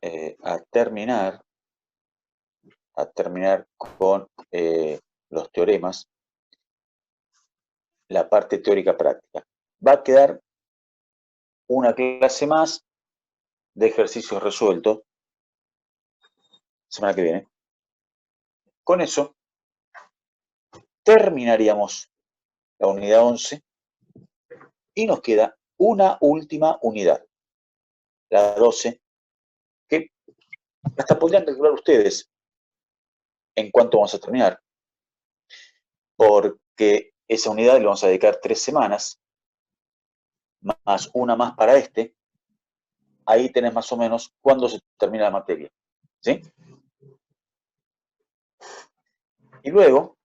a terminar con los teoremas, la parte teórica práctica. Va a quedar una clase más de ejercicios resueltos, semana que viene. Con eso terminaríamos la unidad 11 y nos queda una última unidad, la 12, que hasta podrían calcular ustedes en cuánto vamos a terminar, porque esa unidad le vamos a dedicar 3 semanas, más una más para este. Ahí tenés más o menos cuándo se termina la materia, ¿sí? Y luego,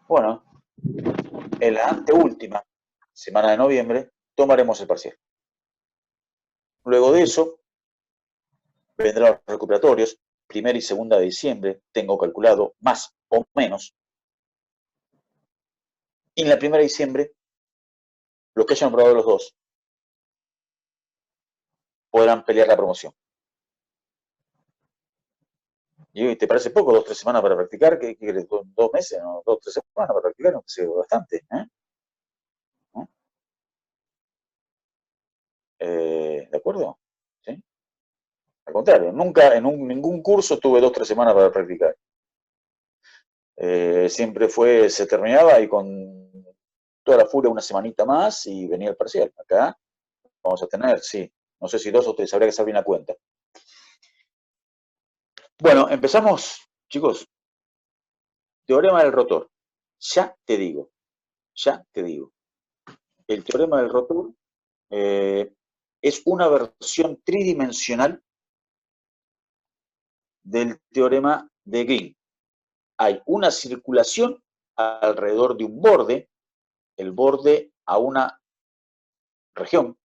bueno, en la anteúltima semana de noviembre tomaremos el parcial. Luego de eso, vendrán los recuperatorios, primera y segunda de diciembre, tengo calculado más o menos. Y en la primera de diciembre, los que hayan probado los dos podrán pelear la promoción. ¿Y te parece poco? 2 o 3 semanas para practicar. ¿Qué quieres? 2 meses, ¿no? 2 o 3 semanas para practicar, no sé, bastante. ¿De acuerdo? ¿Sí? Al contrario, nunca en ningún curso tuve 2 o 3 semanas para practicar. Siempre se terminaba y con toda la furia una semanita más y venía el parcial. Acá vamos a tener, sí, no sé si 2 o 3, habría que hacer bien la cuenta. Bueno, empezamos, chicos. Teorema del rotor. Ya te digo. El teorema del rotor es una versión tridimensional del teorema de Green. Hay una circulación alrededor de un borde, el borde a una región,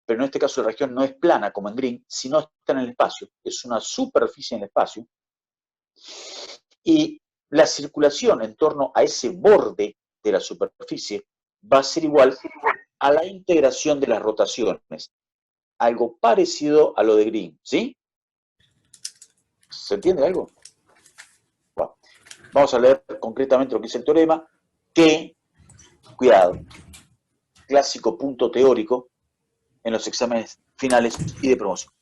pero en este caso la región no es plana como en Green, sino está en el espacio, es una superficie en el espacio, y la circulación en torno a ese borde de la superficie va a ser igual a la integración de las rotaciones, algo parecido a lo de Green, ¿sí? ¿Se entiende algo? Bueno, vamos a leer concretamente lo que dice el teorema, que, cuidado, clásico punto teórico en los exámenes finales y de promoción.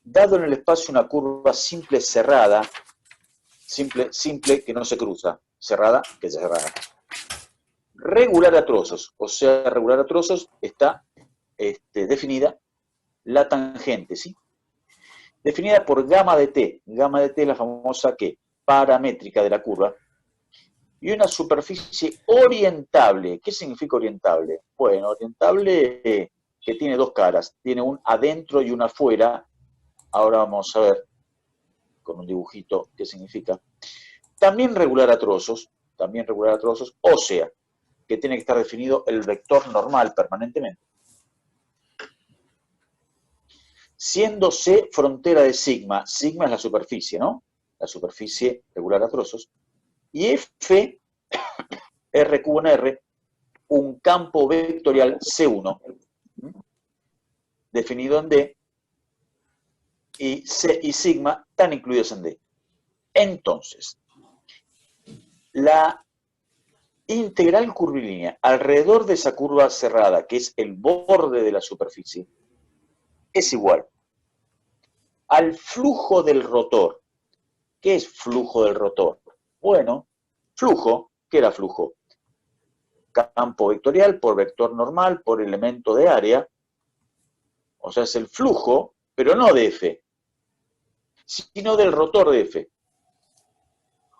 Dado en el espacio una curva simple cerrada, simple que no se cruza, cerrada que es cerrada, regular a trozos, o sea, regular a trozos está definida la tangente, ¿sí? Definida por gamma de t es la famosa ¿qué? Paramétrica de la curva, y una superficie orientable. ¿Qué significa orientable? Bueno, orientable que tiene dos caras, tiene un adentro y un afuera. Ahora vamos a ver con un dibujito qué significa. También regular a trozos, o sea, que tiene que estar definido el vector normal permanentemente. Siendo C frontera de sigma, sigma es la superficie, ¿no? La superficie regular a trozos. Y F, R cubo en R, un campo vectorial C1, definido en D, y C y sigma están incluidos en D. Entonces, la integral curvilínea alrededor de esa curva cerrada, que es el borde de la superficie, es igual al flujo del rotor. ¿Qué es flujo del rotor? Bueno, flujo, ¿qué era flujo? Campo vectorial por vector normal por elemento de área, o sea, es el flujo, pero no de F, sino del rotor de F.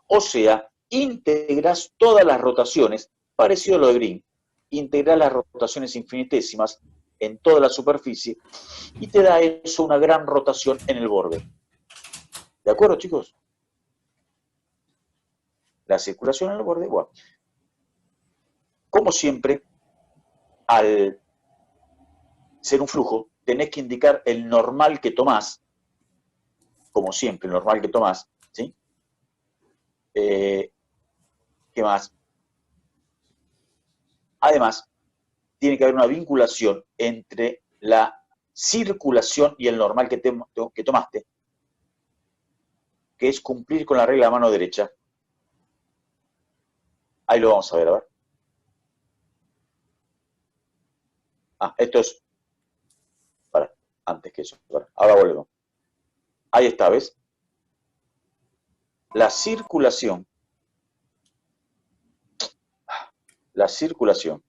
O sea, integras todas las rotaciones, parecido a lo de Green, integras las rotaciones infinitesimas en toda la superficie y te da eso una gran rotación en el borde. ¿De acuerdo, chicos? La circulación en el borde, bueno. Como siempre, al ser un flujo, tenés que indicar el normal que tomás, como siempre, el normal que tomás, ¿sí? ¿Qué más? Además, tiene que haber una vinculación entre la circulación y el normal que tomaste, que es cumplir con la regla de la mano derecha. Ahí lo vamos a ver, a ver. Ah, esto es... Para, antes que eso. Para, ahora volvemos. Ahí está, ¿ves? La circulación. La circulación.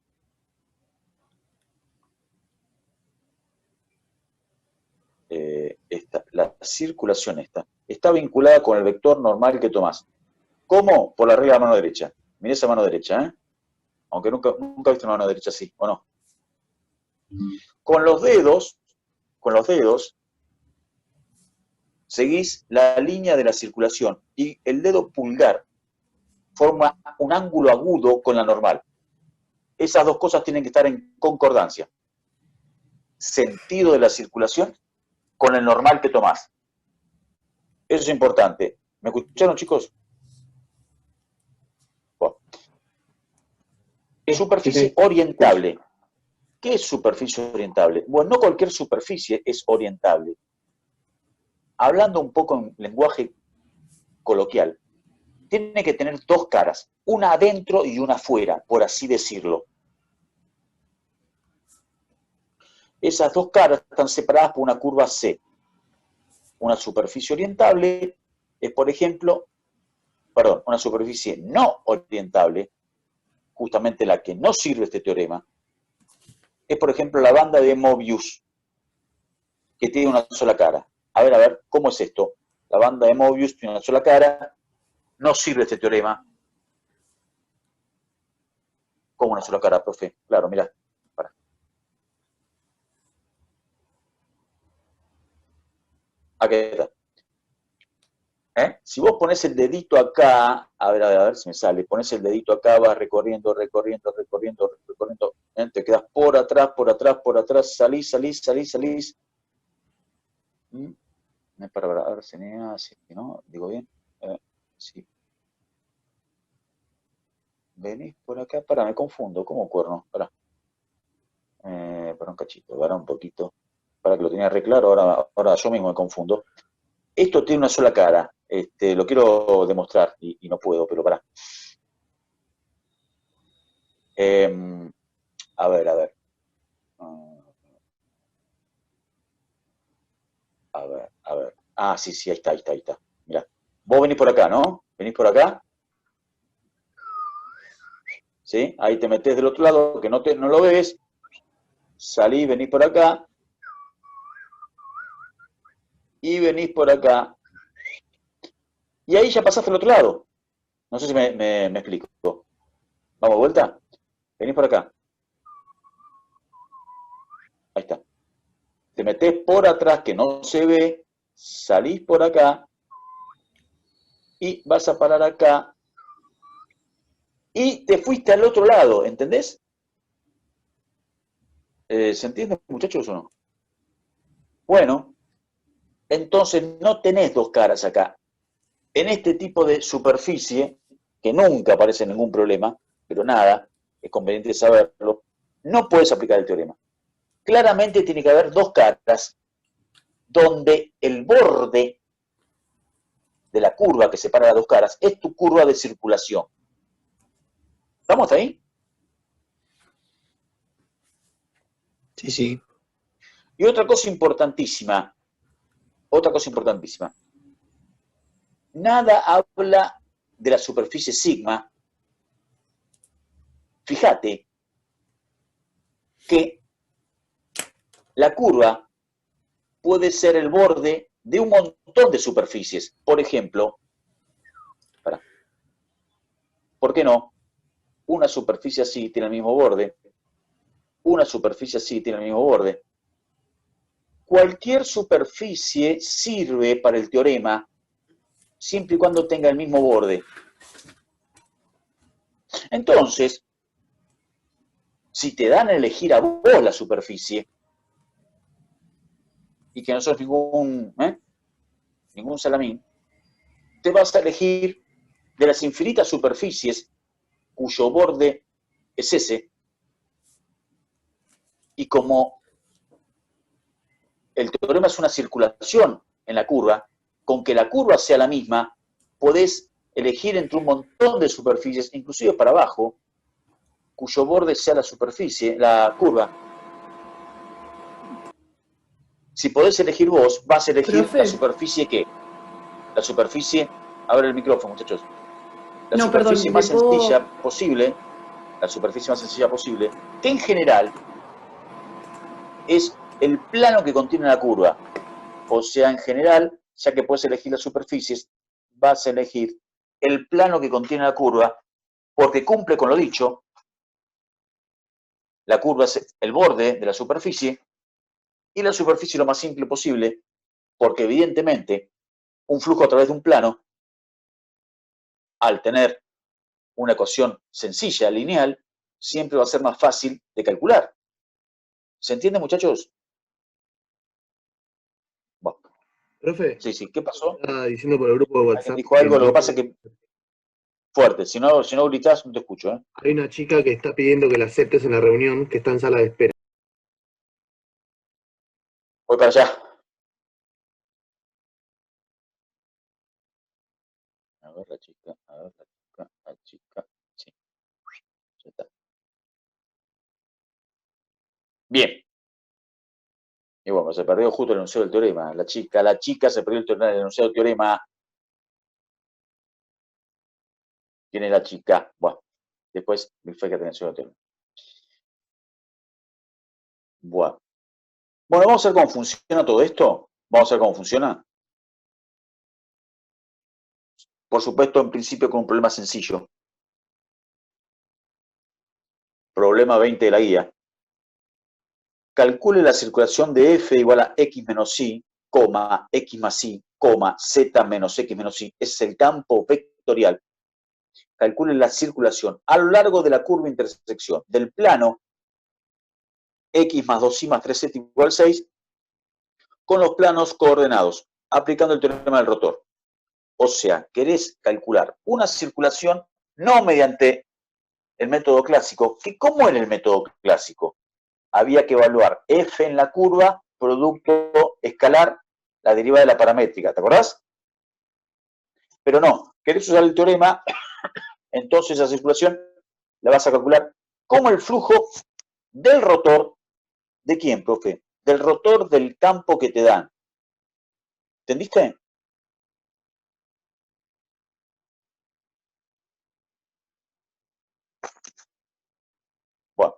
La circulación está vinculada con el vector normal que tomás. ¿Cómo? Por la regla de la mano derecha. Mirá esa mano derecha, ¿eh? Aunque nunca viste una mano derecha así, ¿o no? Con los dedos, seguís la línea de la circulación y el dedo pulgar forma un ángulo agudo con la normal. Esas dos cosas tienen que estar en concordancia. Sentido de la circulación con el normal que tomás. Eso es importante. ¿Me escucharon, chicos? Bueno. Superficie orientable. ¿Qué es superficie orientable? Bueno, no cualquier superficie es orientable. Hablando un poco en lenguaje coloquial, tiene que tener dos caras, una adentro y una afuera, por así decirlo. Esas dos caras están separadas por una curva C. Una superficie orientable es, por ejemplo, una superficie no orientable, justamente la que no sirve este teorema, es, por ejemplo, la banda de Mobius, que tiene una sola cara. A ver, ¿cómo es esto? La banda de Mobius tiene una sola cara, no sirve este teorema. ¿Cómo una sola cara, profe? Claro, mirá. Aquí está. Si vos pones el dedito acá, a ver si me sale, pones el dedito acá, vas recorriendo, te quedas por atrás, salís. Para, a ver si no, digo bien, sí. Venís por acá, me confundo, ¿cómo cuerno? Para un cachito, para un poquito, para que lo tenía re claro, ahora yo mismo me confundo. Esto tiene una sola cara, lo quiero demostrar y no puedo, pero pará. A ver. A ver. Ah, sí, ahí está. Mirá. Vos venís por acá, ¿no? Venís por acá. ¿Sí? Ahí te metés del otro lado, que no lo ves. Salís, venís por acá. Y venís por acá. Y ahí ya pasaste al otro lado. No sé si me explico. ¿Vamos de vuelta? Venís por acá. Ahí está. Te metés por atrás, que no se ve. Salís por acá. Y vas a parar acá. Y te fuiste al otro lado, ¿entendés? ¿Se entiende, muchachos, o no? Bueno, entonces no tenés dos caras acá. En este tipo de superficie, que nunca aparece ningún problema, pero nada, es conveniente saberlo, no puedes aplicar el teorema. Claramente tiene que haber dos caras donde el borde de la curva que separa las dos caras es tu curva de circulación. ¿Estamos ahí? Sí. Y otra cosa importantísima. Nada habla de la superficie sigma. Fíjate que la curva puede ser el borde de un montón de superficies. Por ejemplo, ¿por qué no? Una superficie así tiene el mismo borde. Una superficie así tiene el mismo borde. Cualquier superficie sirve para el teorema siempre y cuando tenga el mismo borde. Entonces, si te dan a elegir a vos la superficie y que no sos ningún salamín, te vas a elegir de las infinitas superficies cuyo borde es ese, y como el teorema es una circulación en la curva. Con que la curva sea la misma, podés elegir entre un montón de superficies, inclusive para abajo, cuyo borde sea la superficie, la curva. Si podés elegir vos, vas a elegir Profe. la superficie ¿qué? La superficie, a ver el micrófono, muchachos. La No, superficie perdón, más ¿le puedo- sencilla posible, la superficie más sencilla posible, que en general es el plano que contiene la curva. O sea, en general, ya que puedes elegir las superficies, vas a elegir el plano que contiene la curva, porque cumple con lo dicho. La curva es el borde de la superficie, y la superficie lo más simple posible, porque evidentemente un flujo a través de un plano, al tener una ecuación sencilla, lineal, siempre va a ser más fácil de calcular. ¿Se entiende, muchachos? Bueno, Profe, sí, ¿qué pasó? estaba diciendo por el grupo de ¿Alguien WhatsApp dijo que algo? Lo que no pasa es que fuerte, si no gritas, no te escucho, ¿eh? hay una chica que está pidiendo que la aceptes en la reunión, que está en sala de espera. Voy para allá. A ver la chica, sí, ya está. Bien. Y bueno, se perdió justo el enunciado del teorema. La chica se perdió el enunciado del teorema. ¿Quién es la chica? Bueno, después fíjate en el enunciado del teorema. Bueno. Bueno, vamos a ver cómo funciona todo esto. Vamos a ver cómo funciona. Por supuesto, en principio con un problema sencillo. Problema 20 de la guía. Calcule la circulación de F igual a X menos Y, X más Y, Z menos X menos Y. Es el campo vectorial. Calcule la circulación a lo largo de la curva de intersección del plano X más 2Y más 3Z igual 6 con los planos coordenados, aplicando el teorema del rotor. O sea, querés calcular una circulación no mediante el método clásico, que ¿cómo era el método clásico? Había que evaluar F en la curva, producto escalar, la derivada de la paramétrica, ¿te acordás? Pero no, querés usar el teorema, entonces esa circulación la vas a calcular como el flujo del rotor. ¿De quién, profe? Del rotor del campo que te dan. ¿Entendiste? Bueno,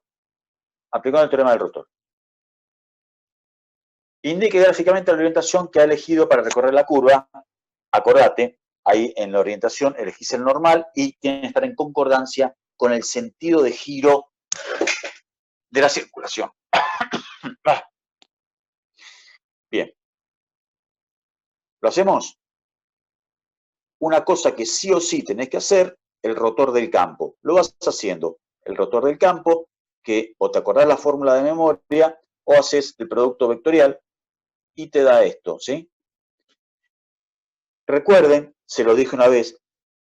aplicando el teorema del rotor. Indique gráficamente la orientación que ha elegido para recorrer la curva. Acordate, ahí en la orientación elegís el normal y tiene que estar en concordancia con el sentido de giro de la circulación. Bien. ¿Lo hacemos? Una cosa que sí o sí tenés que hacer, el rotor del campo. Lo vas haciendo. El rotor del campo, que o te acordás la fórmula de memoria o haces el producto vectorial y te da esto, ¿sí? Recuerden, se lo dije una vez,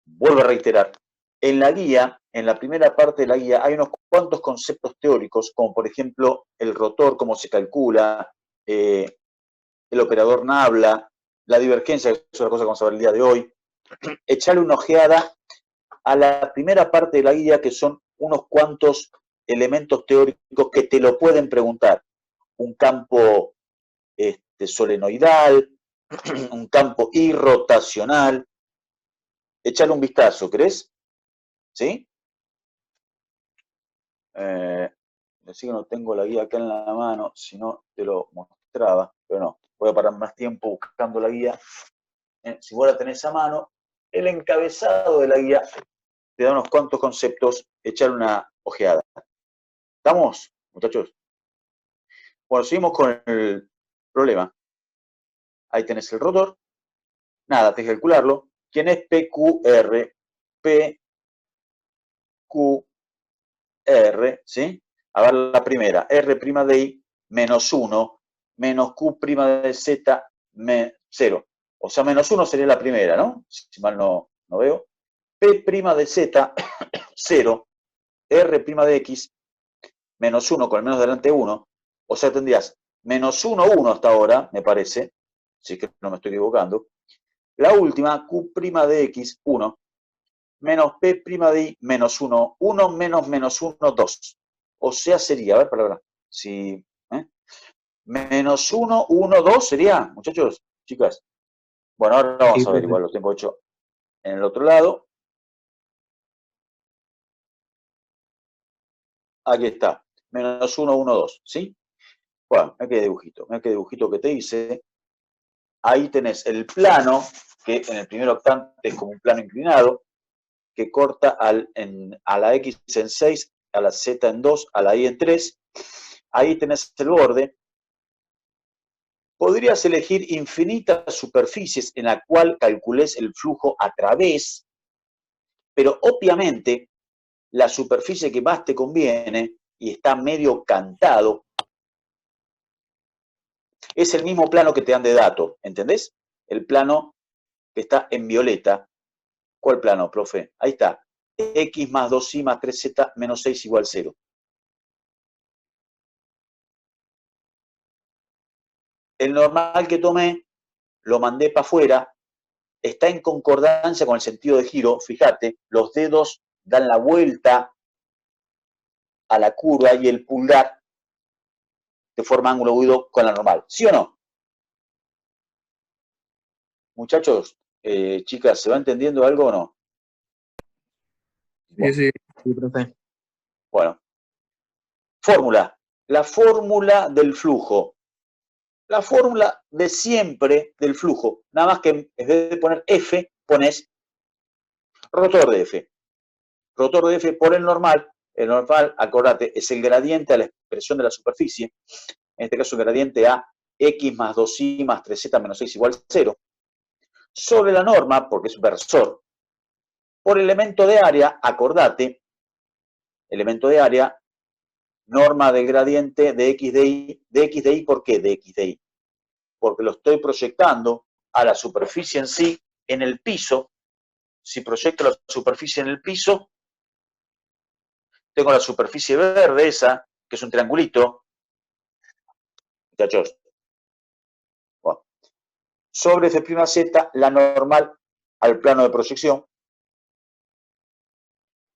vuelvo a reiterar, en la guía, en la primera parte de la guía, hay unos cuantos conceptos teóricos, como por ejemplo el rotor, cómo se calcula, el operador Nabla, la divergencia, que es una cosa que vamos a ver el día de hoy. Echarle una ojeada a la primera parte de la guía, que son unos cuantos elementos teóricos que te lo pueden preguntar. Un campo solenoidal, un campo irrotacional. Echarle un vistazo, ¿crees? ¿Sí? Decir que no tengo la guía acá en la mano, si no te lo mostraba, pero no, voy a parar más tiempo buscando la guía. Si vos la tenés a mano, el encabezado de la guía te da unos cuantos conceptos, echar una ojeada. ¿Estamos, muchachos? Bueno, seguimos con el problema. Ahí tenés el rotor. Nada, tenés que calcularlo. ¿Quién es PQR? PQR, ¿sí? A ver la primera. R' de I menos 1 menos Q' de Z 0. O sea, menos 1 sería la primera, ¿no? Si mal no veo. P' de Z 0. R' de X menos 1 con el menos delante 1. O sea, tendrías menos 1, 1 hasta ahora, me parece, si es que no me estoy equivocando. La última, Q' de X, 1, menos P' de Y, menos 1, 1 menos menos 1, 2. O sea, sería, a ver, palabra, si, menos 1, 1, 2 sería, muchachos, chicas. Bueno, ahora Sí, vamos a ver, profe. igual lo tengo hecho en el otro lado. Aquí está, menos 1, 1, 2, ¿sí? Bueno, mira qué dibujito que te hice. Ahí tenés el plano, que en el primer octante es como un plano inclinado, que corta a la X en 6, a la Z en 2, a la Y en 3. Ahí tenés el borde. Podrías elegir infinitas superficies en la cual calcules el flujo a través, pero obviamente la superficie que más te conviene y está medio cantado es el mismo plano que te dan de dato, ¿entendés? El plano que está en violeta. ¿Cuál plano, profe? Ahí está. X más 2y más 3z menos 6 igual 0. El normal que tomé, lo mandé para afuera, está en concordancia con el sentido de giro. Fíjate, los dedos dan la vuelta a la curva y el pulgar de forma ángulo agudo con la normal. ¿Sí o no? Muchachos, chicas, ¿se va entendiendo algo o no? Sí, Bueno, sí, sí, profe. bueno. Fórmula. La fórmula del flujo. La fórmula de siempre del flujo. Nada más que en vez de poner F, pones rotor de F. Rotor de F por el normal. El normal, acordate, es el gradiente a la expresión de la superficie. En este caso, el gradiente a X más 2y más 3z menos 6 igual 0. Sobre la norma, porque es un versor. Por elemento de área, acordate, elemento de área, norma del gradiente de x de y, ¿por qué de x de y? Porque lo estoy proyectando a la superficie en sí, en el piso. Si proyecto la superficie en el piso, tengo la superficie verde esa, que es un triangulito, muchachos. Bueno. Sobre F'Z, la normal al plano de proyección.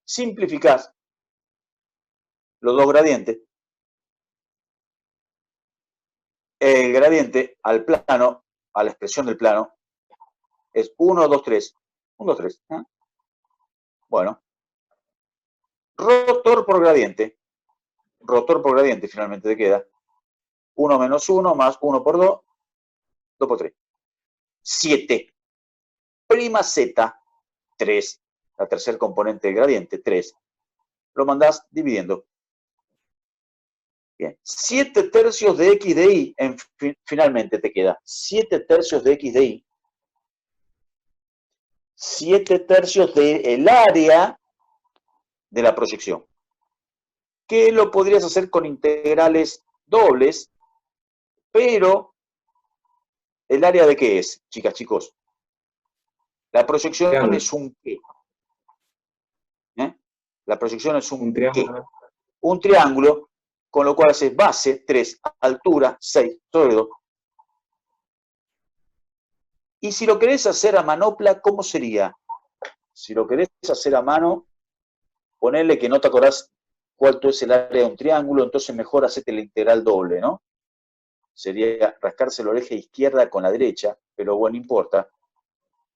Simplificás los dos gradientes. El gradiente al plano, a la expresión del plano, es 1, 2, 3. 1, 2, 3. ¿Eh? Bueno. Rotor por gradiente. Rotor por gradiente finalmente te queda. 1 menos 1 más 1 por 2. 2 por 3. 7. Prima Z, 3. La tercer componente del gradiente, 3. Lo mandás dividiendo. Bien. 7 tercios de x de y, finalmente te queda 7 tercios de x de y. 7 tercios del área de la proyección. Que lo podrías hacer con integrales dobles, pero ¿el área de qué es, chicas, chicos? La proyección Triángulo. es un qué. La proyección es Un un qué. triángulo. Un triángulo, con lo cual haces base, 3, altura, 6, sobre 2. Y si lo querés hacer a manopla, ¿cómo sería? Si lo querés hacer a mano, ponerle que no te acordás cuánto es el área de un triángulo, entonces mejor hacete la integral doble, ¿no? Sería rascarse la oreja izquierda con la derecha, pero bueno, no importa.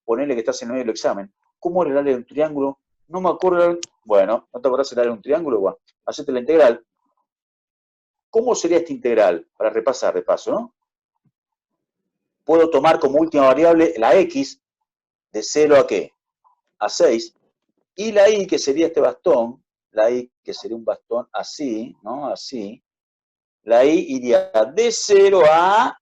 Ponerle que estás en medio del examen. ¿Cómo era el área de un triángulo? No me acuerdo. Bueno, ¿no te acordás el área de un triángulo? Bueno, hacete la integral. ¿Cómo sería esta integral? Para repasar de paso, ¿no? Puedo tomar como última variable la x, de 0 a ¿qué? A 6, y la y, que sería este bastón, la y, que sería un bastón así, ¿no? Así. La y iría de 0 a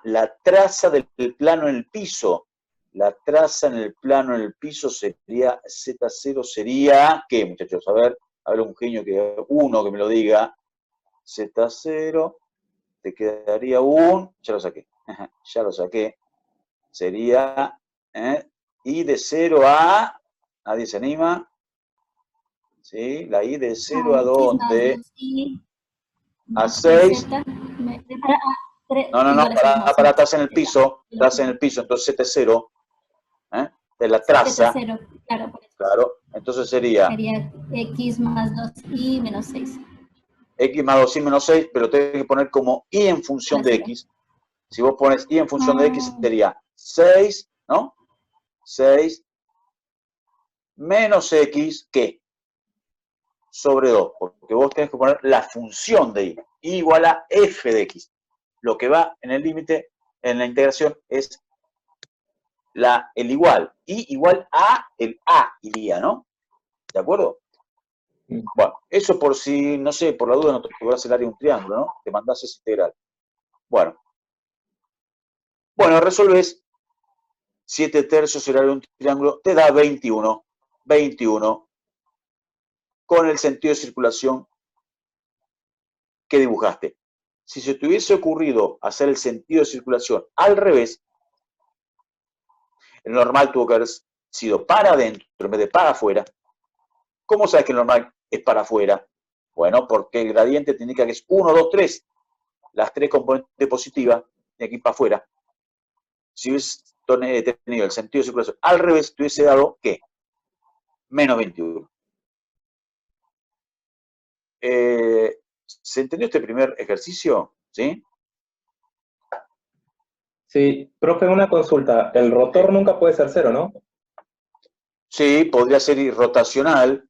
la traza del plano en el piso. La traza en el plano en el piso sería, Z0 sería, ¿qué, muchachos? A ver un genio uno que me lo diga. Z0, te quedaría ya lo saqué, ya lo saqué. Sería, y de 0 a, nadie se anima, ¿sí? La y de 0 a A X más dónde, 2y a más 6, 3z No, para, estás en el piso, entonces Z es 0, de la traza. Z 0, claro. Claro, entonces sería X más 2y menos 6. X más 2y menos 6, pero tengo que poner como y en función de X. Si vos pones y en función de X sería 6, ¿no? 6 menos X, ¿qué? Sobre 2, porque vos tenés que poner la función de y igual a f de X. Lo que va en el límite, en la integración, es el igual. Y igual a el A iría, ¿no? ¿De acuerdo? Bueno, eso por si, no sé, por la duda no te cobras el área de un triángulo, ¿no? Te mandás ese integral. Bueno, resolves 7 tercios el área de un triángulo, te da 21. 21 con el sentido de circulación que dibujaste. Si se te hubiese ocurrido hacer el sentido de circulación al revés, el normal tuvo que haber sido para adentro en vez de para afuera. ¿Cómo sabes que el normal es para afuera? Bueno, porque el gradiente te indica que es 1, 2, 3. Las 3 componentes positivas de aquí para afuera. Si hubiese tenido el sentido de circulación al revés, te hubiese dado, ¿qué? Menos 21. ¿Se entendió este primer ejercicio? ¿Sí? Sí, profe, una consulta. El rotor nunca puede ser 0, ¿no? Sí, podría ser irrotacional.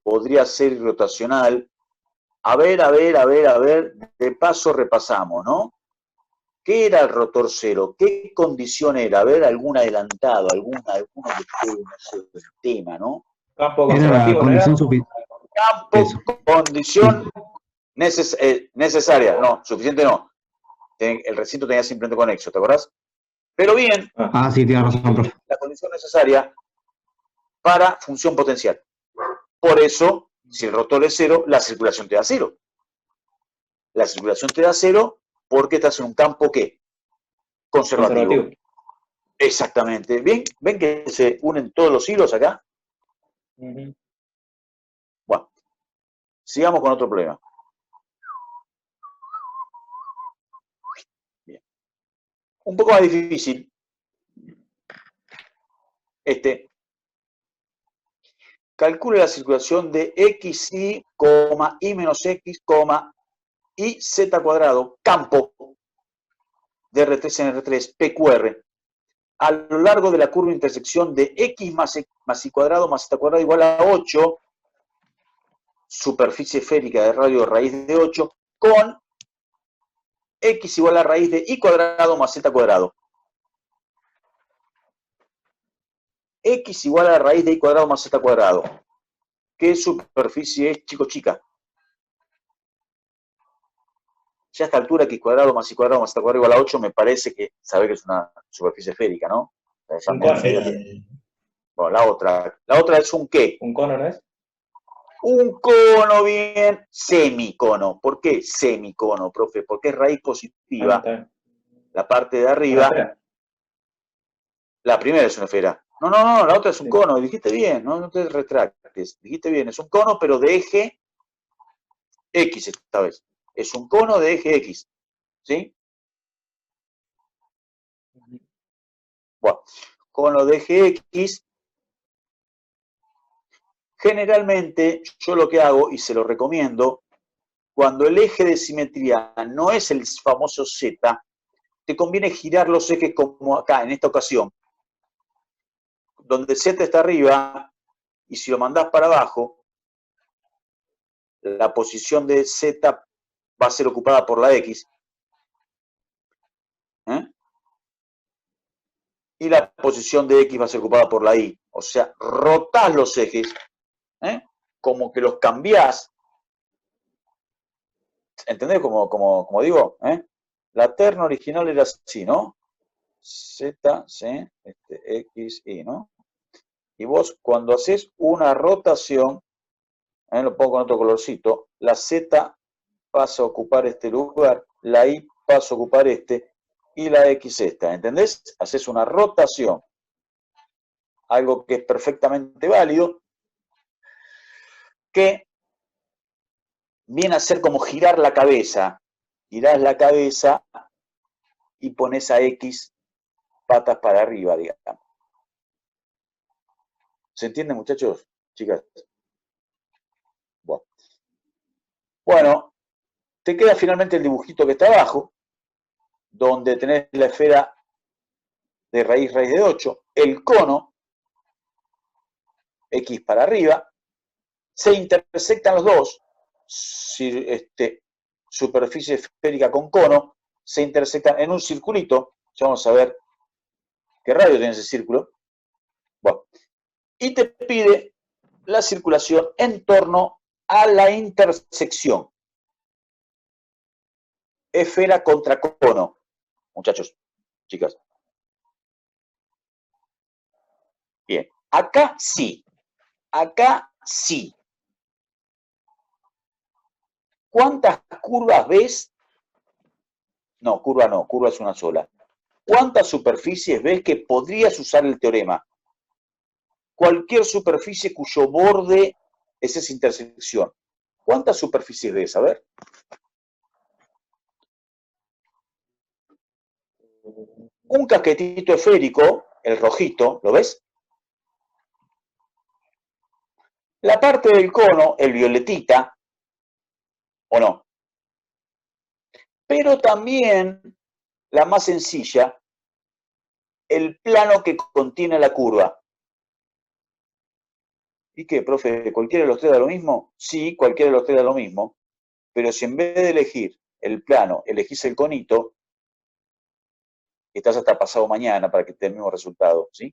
Podría ser irrotacional. A ver, de paso repasamos, ¿no? ¿Qué era el rotor 0? ¿Qué condición era? A ver, algún adelantado, alguno que esté, no sé, el tema, ¿no? Campo conservativo, condición campo, condición necesaria. No, suficiente no. El recinto tenía simplemente conexo, ¿te acordás? Pero bien. Sí, tiene razón, profe. La condición necesaria para función potencial. Por eso, si el rotor es 0, la circulación te da 0. La circulación te da 0 porque estás en un campo, ¿qué? Conservativo. Exactamente. ¿Bien? ¿Ven que se unen todos los hilos acá? Bueno, sigamos con otro problema. Bien. Un poco más difícil. Calcule la circulación de xy, y menos x, y z cuadrado, campo de R3 en R3, PQR, a lo largo de la curva de intersección de x más y cuadrado más z cuadrado igual a 8, superficie esférica de radio de raíz de 8, con x igual a raíz de y cuadrado más z cuadrado. X igual a raíz de y cuadrado más z cuadrado. ¿Qué superficie es, chica? Ya a esta altura, x cuadrado más y cuadrado más z cuadrado igual a 8, me parece que sabe que es una superficie esférica, ¿no? Bueno, la otra es un ¿qué? ¿Un cono no es? Un cono, bien, semicono. ¿Por qué semicono, profe? Porque es raíz positiva. La parte de arriba. La primera es una esfera. No, la otra es un cono. Dijiste bien, no te retractes. Dijiste bien, es un cono, pero de eje X esta vez. Es un cono de eje X. ¿Sí? Bueno, cono de eje X. Generalmente, yo lo que hago, y se lo recomiendo, cuando el eje de simetría no es el famoso Z, te conviene girar los ejes como acá, en esta ocasión. Donde Z está arriba, y si lo mandás para abajo, la posición de Z va a ser ocupada por la X. Y la posición de X va a ser ocupada por la Y. O sea, rotás los ejes, como que los cambiás. ¿Entendés? Como digo, la terna original era así, ¿no? Z, C, X, Y, ¿no? Y vos, cuando haces una rotación, lo pongo con otro colorcito, la Z pasa a ocupar este lugar, la Y pasa a ocupar este, y la X esta, ¿entendés? Haces una rotación. Algo que es perfectamente válido, que viene a ser como girar la cabeza. girás la cabeza y pones a X patas para arriba, digamos. ¿Se entiende, muchachos? Chicas. Bueno, te queda finalmente el dibujito que está abajo, donde tenés la esfera de raíz de 8, el cono, X para arriba, se intersectan los dos, superficie esférica con cono, se intersectan en un circulito, ya vamos a ver qué radio tiene ese círculo, bueno, y te pide la circulación en torno a la intersección. Esfera contra cono, muchachos, chicas. Bien, acá sí. Acá sí. ¿Cuántas curvas ves? No, curva es una sola. ¿Cuántas superficies ves que podrías usar el teorema? Cualquier superficie cuyo borde es esa intersección. ¿Cuántas superficies ves? A ver. Un casquetito esférico, el rojito, ¿lo ves? La parte del cono, el violetita, ¿o no? Pero también, la más sencilla, el plano que contiene la curva. ¿Y qué, profe? ¿Cualquiera de los tres da lo mismo? Sí, cualquiera de los tres da lo mismo. Pero si en vez de elegir el plano, elegís el conito, estás hasta pasado mañana para que te dé el mismo resultado, ¿sí?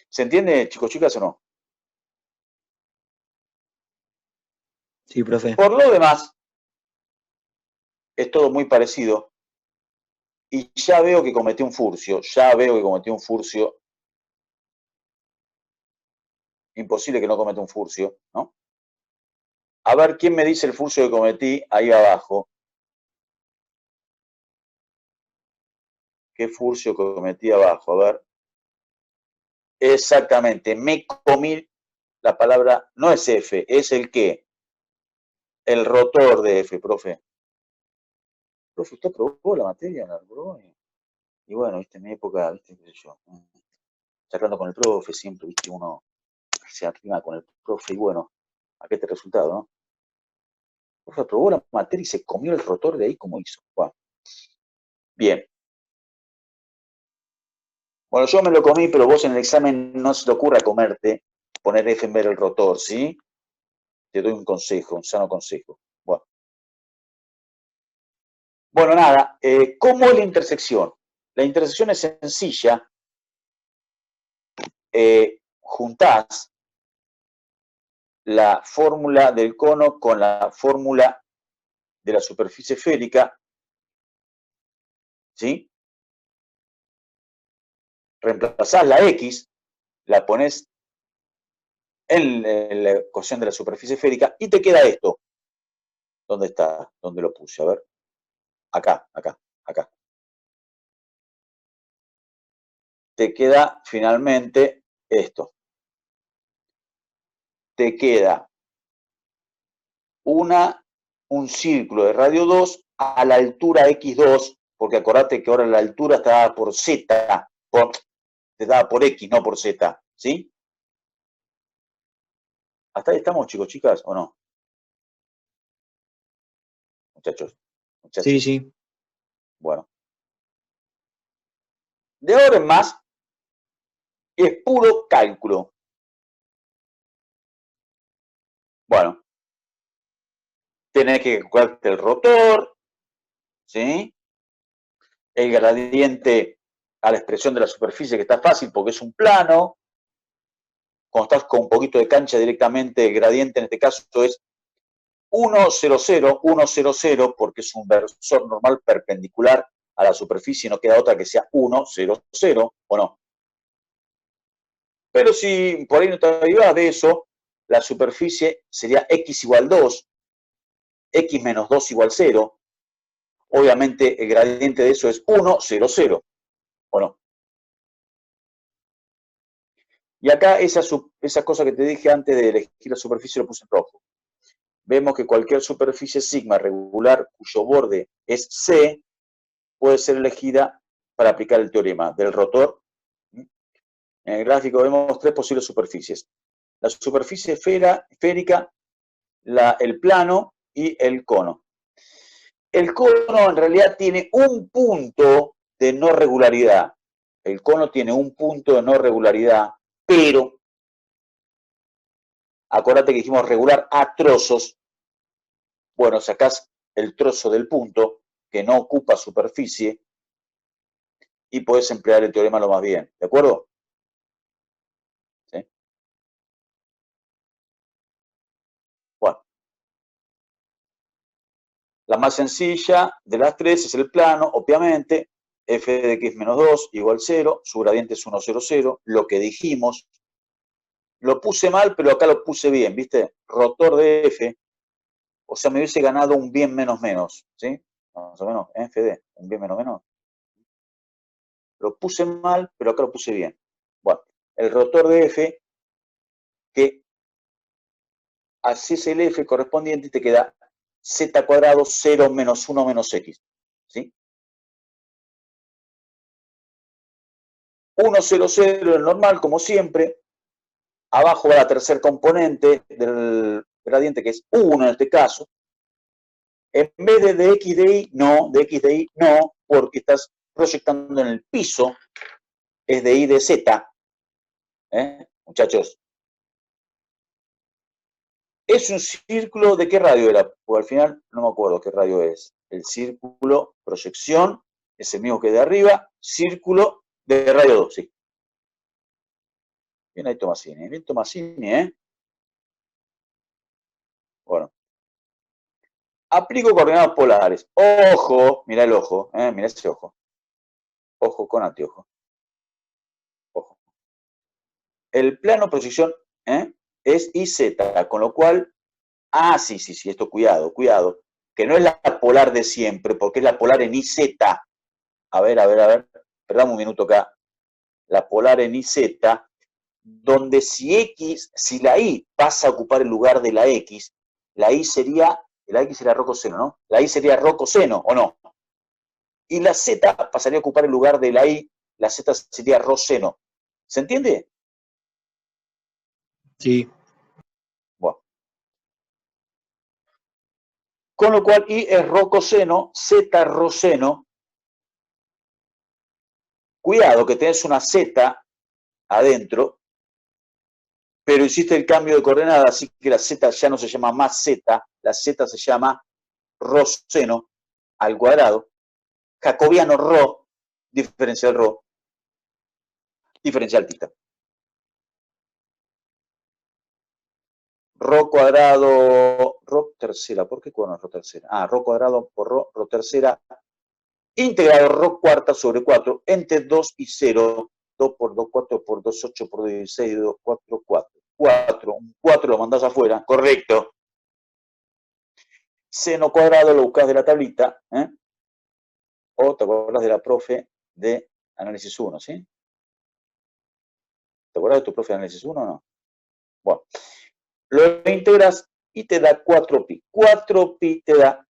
¿Se entiende, chicos, chicas, o no? Sí, profe. Por lo demás, es todo muy parecido. Y ya veo que cometí un furcio, Imposible que no cometa un furcio, ¿no? A ver, ¿quién me dice el furcio que cometí ahí abajo? ¿Qué furcio cometí abajo? A ver. Exactamente, me comí la palabra, no es F, es el qué. El rotor de F, profe. Profe, ¿usted aprobó la materia? ¿La aprobó? Y bueno, viste, en mi época, viste, qué sé yo, charlando con el profe, siempre, viste, uno se arrima con el profe y bueno, ¿a qué te resultado, no? El profe aprobó la materia y se comió el rotor de ahí, ¿cómo hizo? Bueno, bien. Bueno, yo me lo comí, pero vos en el examen no se te ocurra comerte, poner F en vez del rotor, ¿sí? Te doy un consejo, un sano consejo. Bueno, nada, ¿cómo es la intersección? La intersección es sencilla. Juntás la fórmula del cono con la fórmula de la superficie esférica, ¿sí? Reemplazás la X, la pones en la ecuación de la superficie esférica y te queda esto. ¿Dónde está? ¿Dónde lo puse? A ver. Acá. Te queda finalmente esto. Te queda un círculo de radio 2 a la altura X2, porque acordate que ahora la altura está dada por Z, te dada por X, no por Z, ¿sí? ¿Hasta ahí estamos, chicos, chicas, o no? Muchachos. Sí. Bueno. De ahora en más, es puro cálculo. Bueno. Tenés que calcularte el rotor, ¿sí? El gradiente a la expresión de la superficie, que está fácil porque es un plano. Cuando estás con un poquito de cancha directamente, el gradiente en este caso es 1, 0, 0, 1, 0, 0, porque es un versor normal perpendicular a la superficie, no queda otra que sea 1, 0, 0, ¿o no? Pero si por ahí no te ayudas de eso, la superficie sería x igual 2, x menos 2 igual 0. Obviamente el gradiente de eso es 1, 0, 0, ¿o no? Y acá esa cosa que te dije antes de elegir la superficie lo puse en rojo. vemos que cualquier superficie sigma regular cuyo borde es C puede ser elegida para aplicar el teorema del rotor. En el gráfico vemos 3 posibles superficies. La superficie esférica, el plano y el cono. El cono en realidad tiene un punto de no regularidad. El cono tiene un punto de no regularidad, pero acordate que dijimos regular a trozos. Bueno, sacás el trozo del punto que no ocupa superficie y podés emplear el teorema lo más bien. ¿De acuerdo? ¿Sí? Bueno. La más sencilla de las 3 es el plano, obviamente. F de x menos 2 igual 0, su gradiente es 1, 0, 0, lo que dijimos. Lo puse mal, pero acá lo puse bien, ¿viste? Rotor de F, o sea, me hubiese ganado un bien menos menos, ¿sí? Más o menos, F de, un bien menos menos. Lo puse mal, pero acá lo puse bien. Bueno, el rotor de F, que haces el F correspondiente y te queda z cuadrado 0 menos 1 menos x, ¿sí? 1, 0, 0, el normal, como siempre. Abajo va la tercer componente del gradiente, que es 1 en este caso. En vez de x de y, no, de x de y, no, porque estás proyectando en el piso, es de y de z. Muchachos. ¿Es un círculo de qué radio era? Porque al final no me acuerdo qué radio es. El círculo, proyección, es el mismo que de arriba, círculo de radio 2, sí. Bien ahí Tomasini, ¿eh? Bueno. Aplico coordenadas polares. Ojo, mirá el ojo, mirá ese ojo. Ojo con anteojo. Ojo. El plano proyección es IZ, con lo cual, sí, esto cuidado, que no es la polar de siempre, porque es la polar en IZ. A ver, perdamos un minuto acá. La polar en IZ, donde si la Y pasa a ocupar el lugar de la X, la X sería rho coseno, ¿no? La Y sería rho coseno, ¿o no? Y la Z pasaría a ocupar el lugar de la Y, la Z sería rho seno. ¿Se entiende? Sí. Bueno. Con lo cual, Y es rho coseno, Z rho seno. Cuidado que tenés una Z adentro, pero hiciste el cambio de coordenada, así que la Z ya no se llama más Z, la Z se llama rho seno al cuadrado. Jacobiano rho, diferencial rho, diferencial tita. Rho cuadrado, rho tercera, ¿por qué cuadrado rho tercera? Rho cuadrado por rho tercera, integrado rho cuarta sobre 4, entre 2 y 0, 2 por 2, 4 por 2, 8 por 2, 16, 2, 4, 4. 4, un 4 lo mandás afuera, correcto. Seno cuadrado lo buscás de la tablita, o te acuerdas de la profe de análisis 1, ¿sí? ¿Te acuerdas de tu profe de análisis 1 o no? Bueno, lo integras y te da 4pi. 4pi te da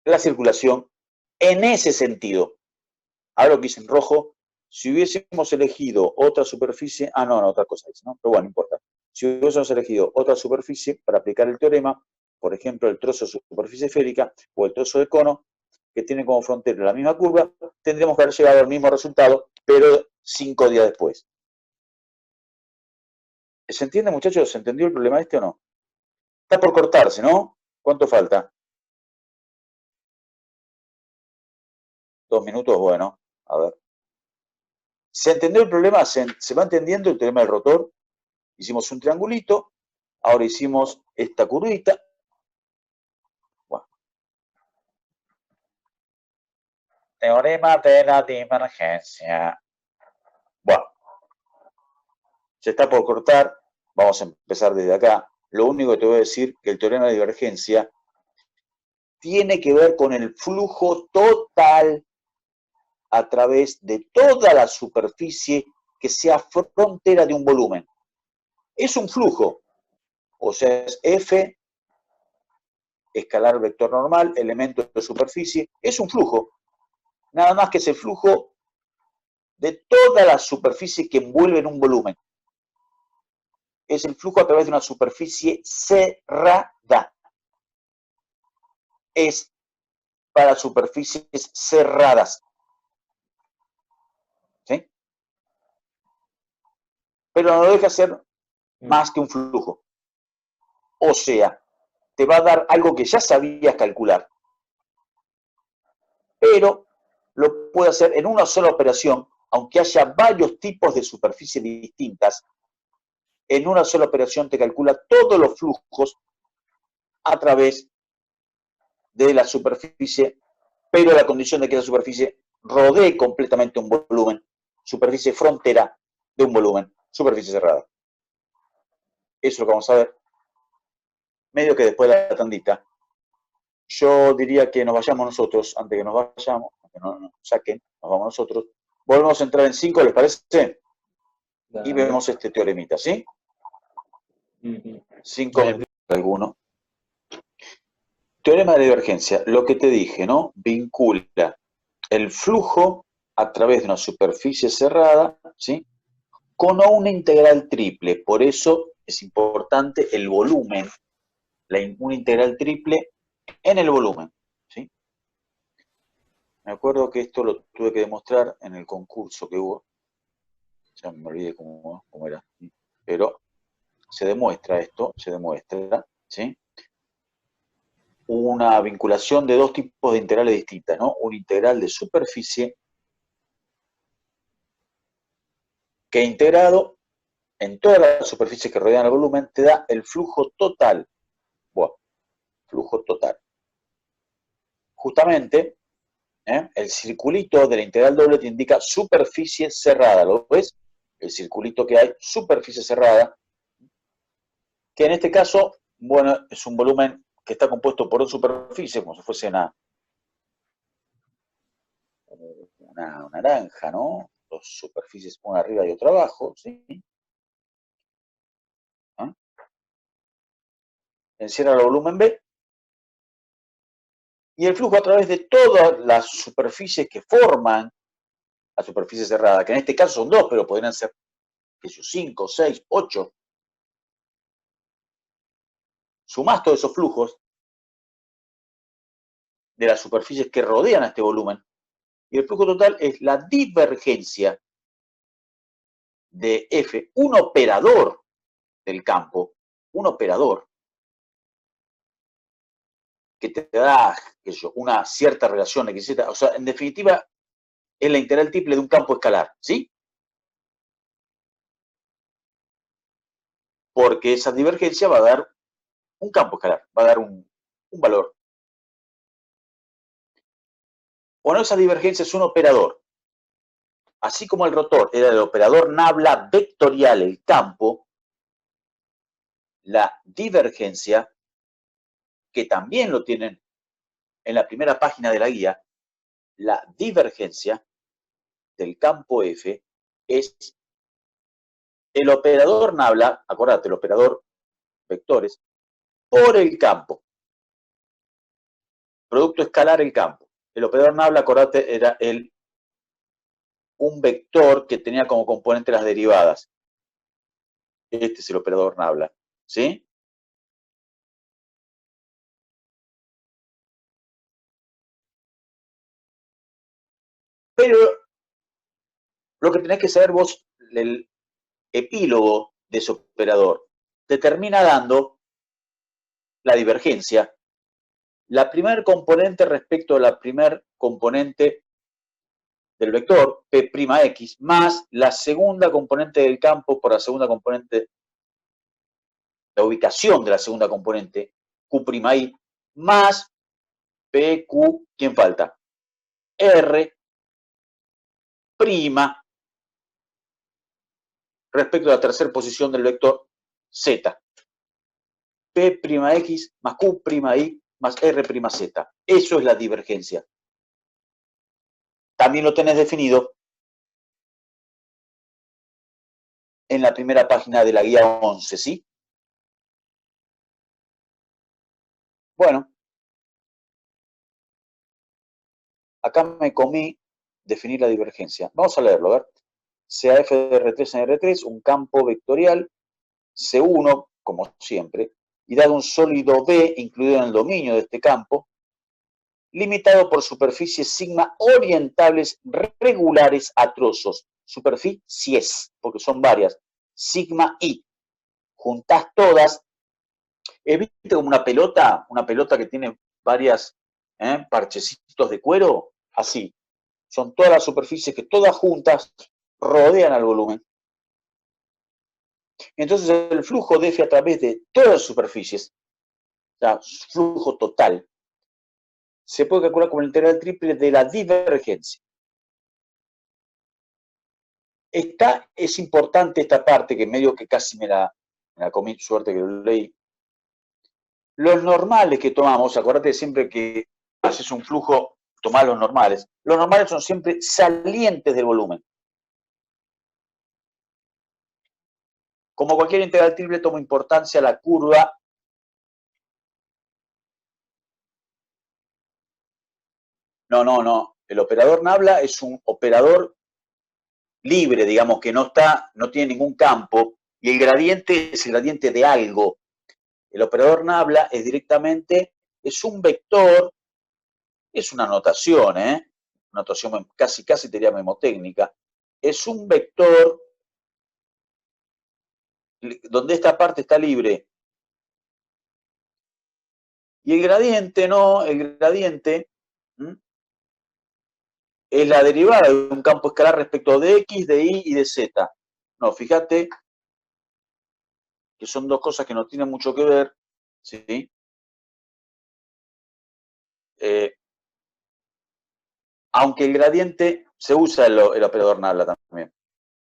la circulación en ese sentido. Ahora lo que hice en rojo, si hubiésemos elegido otra superficie, no, otra cosa dice, ¿no? Pero bueno, no importa. Si hubiésemos elegido otra superficie para aplicar el teorema, por ejemplo, el trozo de superficie esférica o el trozo de cono, que tiene como frontera la misma curva, tendríamos que haber llegado al mismo resultado, pero 5 días después. ¿Se entiende, muchachos? ¿Se entendió el problema este o no? Está por cortarse, ¿no? ¿Cuánto falta? 2 minutos, bueno, a ver. ¿Se entendió el problema? ¿Se va entendiendo el teorema del rotor? Hicimos un triangulito, ahora hicimos esta curvita. Bueno. Teorema de la divergencia. Bueno. Se está por cortar, vamos a empezar desde acá. Lo único que te voy a decir es que el teorema de divergencia tiene que ver con el flujo total a través de toda la superficie que sea frontera de un volumen. Es un flujo, O sea, es F, escalar vector normal, elemento de superficie, es un flujo. Nada más que es el flujo de toda la superficie que envuelve en un volumen. Es el flujo a través de una superficie cerrada. Es para superficies cerradas. ¿Sí? Pero no deja ser más que un flujo. O sea, te va a dar algo que ya sabías calcular, pero lo puede hacer en una sola operación, aunque haya varios tipos de superficies distintas. En una sola operación te calcula todos los flujos a través de la superficie, pero la condición de que la superficie rodee completamente un volumen, superficie frontera de un volumen, superficie cerrada. Eso es lo que vamos a ver. Medio que después de la tandita, yo diría que nos vayamos nosotros, antes que nos vayamos, que no nos saquen, nos vamos nosotros. Volvemos a entrar en 5, ¿les parece? Y vemos este teoremita, ¿sí? 5 alguno. Teorema de divergencia, lo que te dije, ¿no? Vincula el flujo a través de una superficie cerrada, ¿sí? Con una integral triple. Por eso es importante el volumen, una integral triple en el volumen, ¿sí? Me acuerdo que esto lo tuve que demostrar en el concurso que hubo. Ya me olvidé cómo era. Pero se demuestra esto, ¿sí? Una vinculación de dos tipos de integrales distintas, ¿no? Un integral de superficie que integrado en todas las superficies que rodean el volumen te da el flujo total. Bueno, flujo total. Justamente, el circulito de la integral doble te indica superficie cerrada. ¿Lo ves? El circulito que hay, superficie cerrada, que en este caso, bueno, es un volumen que está compuesto por dos superficies, como si fuese una naranja, ¿no? Dos superficies, una arriba y otra abajo, ¿sí? Encierra el volumen B. Y el flujo a través de todas las superficies que forman la superficie cerrada, que en este caso son dos, pero podrían ser, qué sé yo, 5, 6, 8. Sumás todos esos flujos de las superficies que rodean a este volumen, y el flujo total es la divergencia de F, un operador del campo, un operador que te da, qué sé yo, una cierta relación X, o sea, en definitiva, es la integral triple de un campo escalar, ¿sí? Porque esa divergencia va a dar un campo escalar, va a dar un valor. Bueno, esa divergencia es un operador. Así como el rotor era el operador nabla vectorial, el campo, la divergencia, que también lo tienen en la primera página de la guía, la divergencia del campo F es el operador nabla, acordate, el operador vectores, por el campo. Producto escalar el campo. El operador nabla, acordate, era un vector que tenía como componente las derivadas. Este es el operador nabla, ¿sí? Pero lo que tenés que saber vos, el epílogo de ese operador, te termina dando la divergencia. La primer componente respecto a la primer componente del vector, P'X, más la segunda componente del campo por la segunda componente, la ubicación de la segunda componente, Q'I, más PQ, ¿quién falta? R' respecto a la tercera posición del vector Z. P'X más Q'I más R'Z. Eso es la divergencia. También lo tenés definido en la primera página de la guía 11, ¿sí? Bueno, acá me comí definir la divergencia. Vamos a leerlo, a ver. Sea f de R3 en R3, un campo vectorial, C1, como siempre, y dado un sólido B incluido en el dominio de este campo, limitado por superficies sigma orientables regulares a trozos. Superficies, porque son varias. Sigma I. Juntás todas. ¿Viste como una pelota que tiene varias parchecitos de cuero? Así. Son todas las superficies que todas juntas rodean al volumen. Entonces el flujo de F a través de todas las superficies, o sea, flujo total, se puede calcular como el integral triple de la divergencia. Es importante esta parte, que medio que casi me la comí, suerte que lo leí. Los normales que tomamos, acordate siempre que haces un flujo, tomás los normales. Los normales son siempre salientes del volumen. Como cualquier integral triple, toma importancia la curva. No. El operador nabla es un operador libre, digamos, que no tiene ningún campo, y el gradiente es el gradiente de algo. El operador nabla es directamente, es un vector, es una notación, una notación casi te diría memotécnica, es un vector donde esta parte está libre. Y el gradiente no, el gradiente es la derivada de un campo escalar respecto de X, de Y y de Z. No, fíjate que son dos cosas que no tienen mucho que ver, ¿sí? Aunque el gradiente se usa el operador nabla también.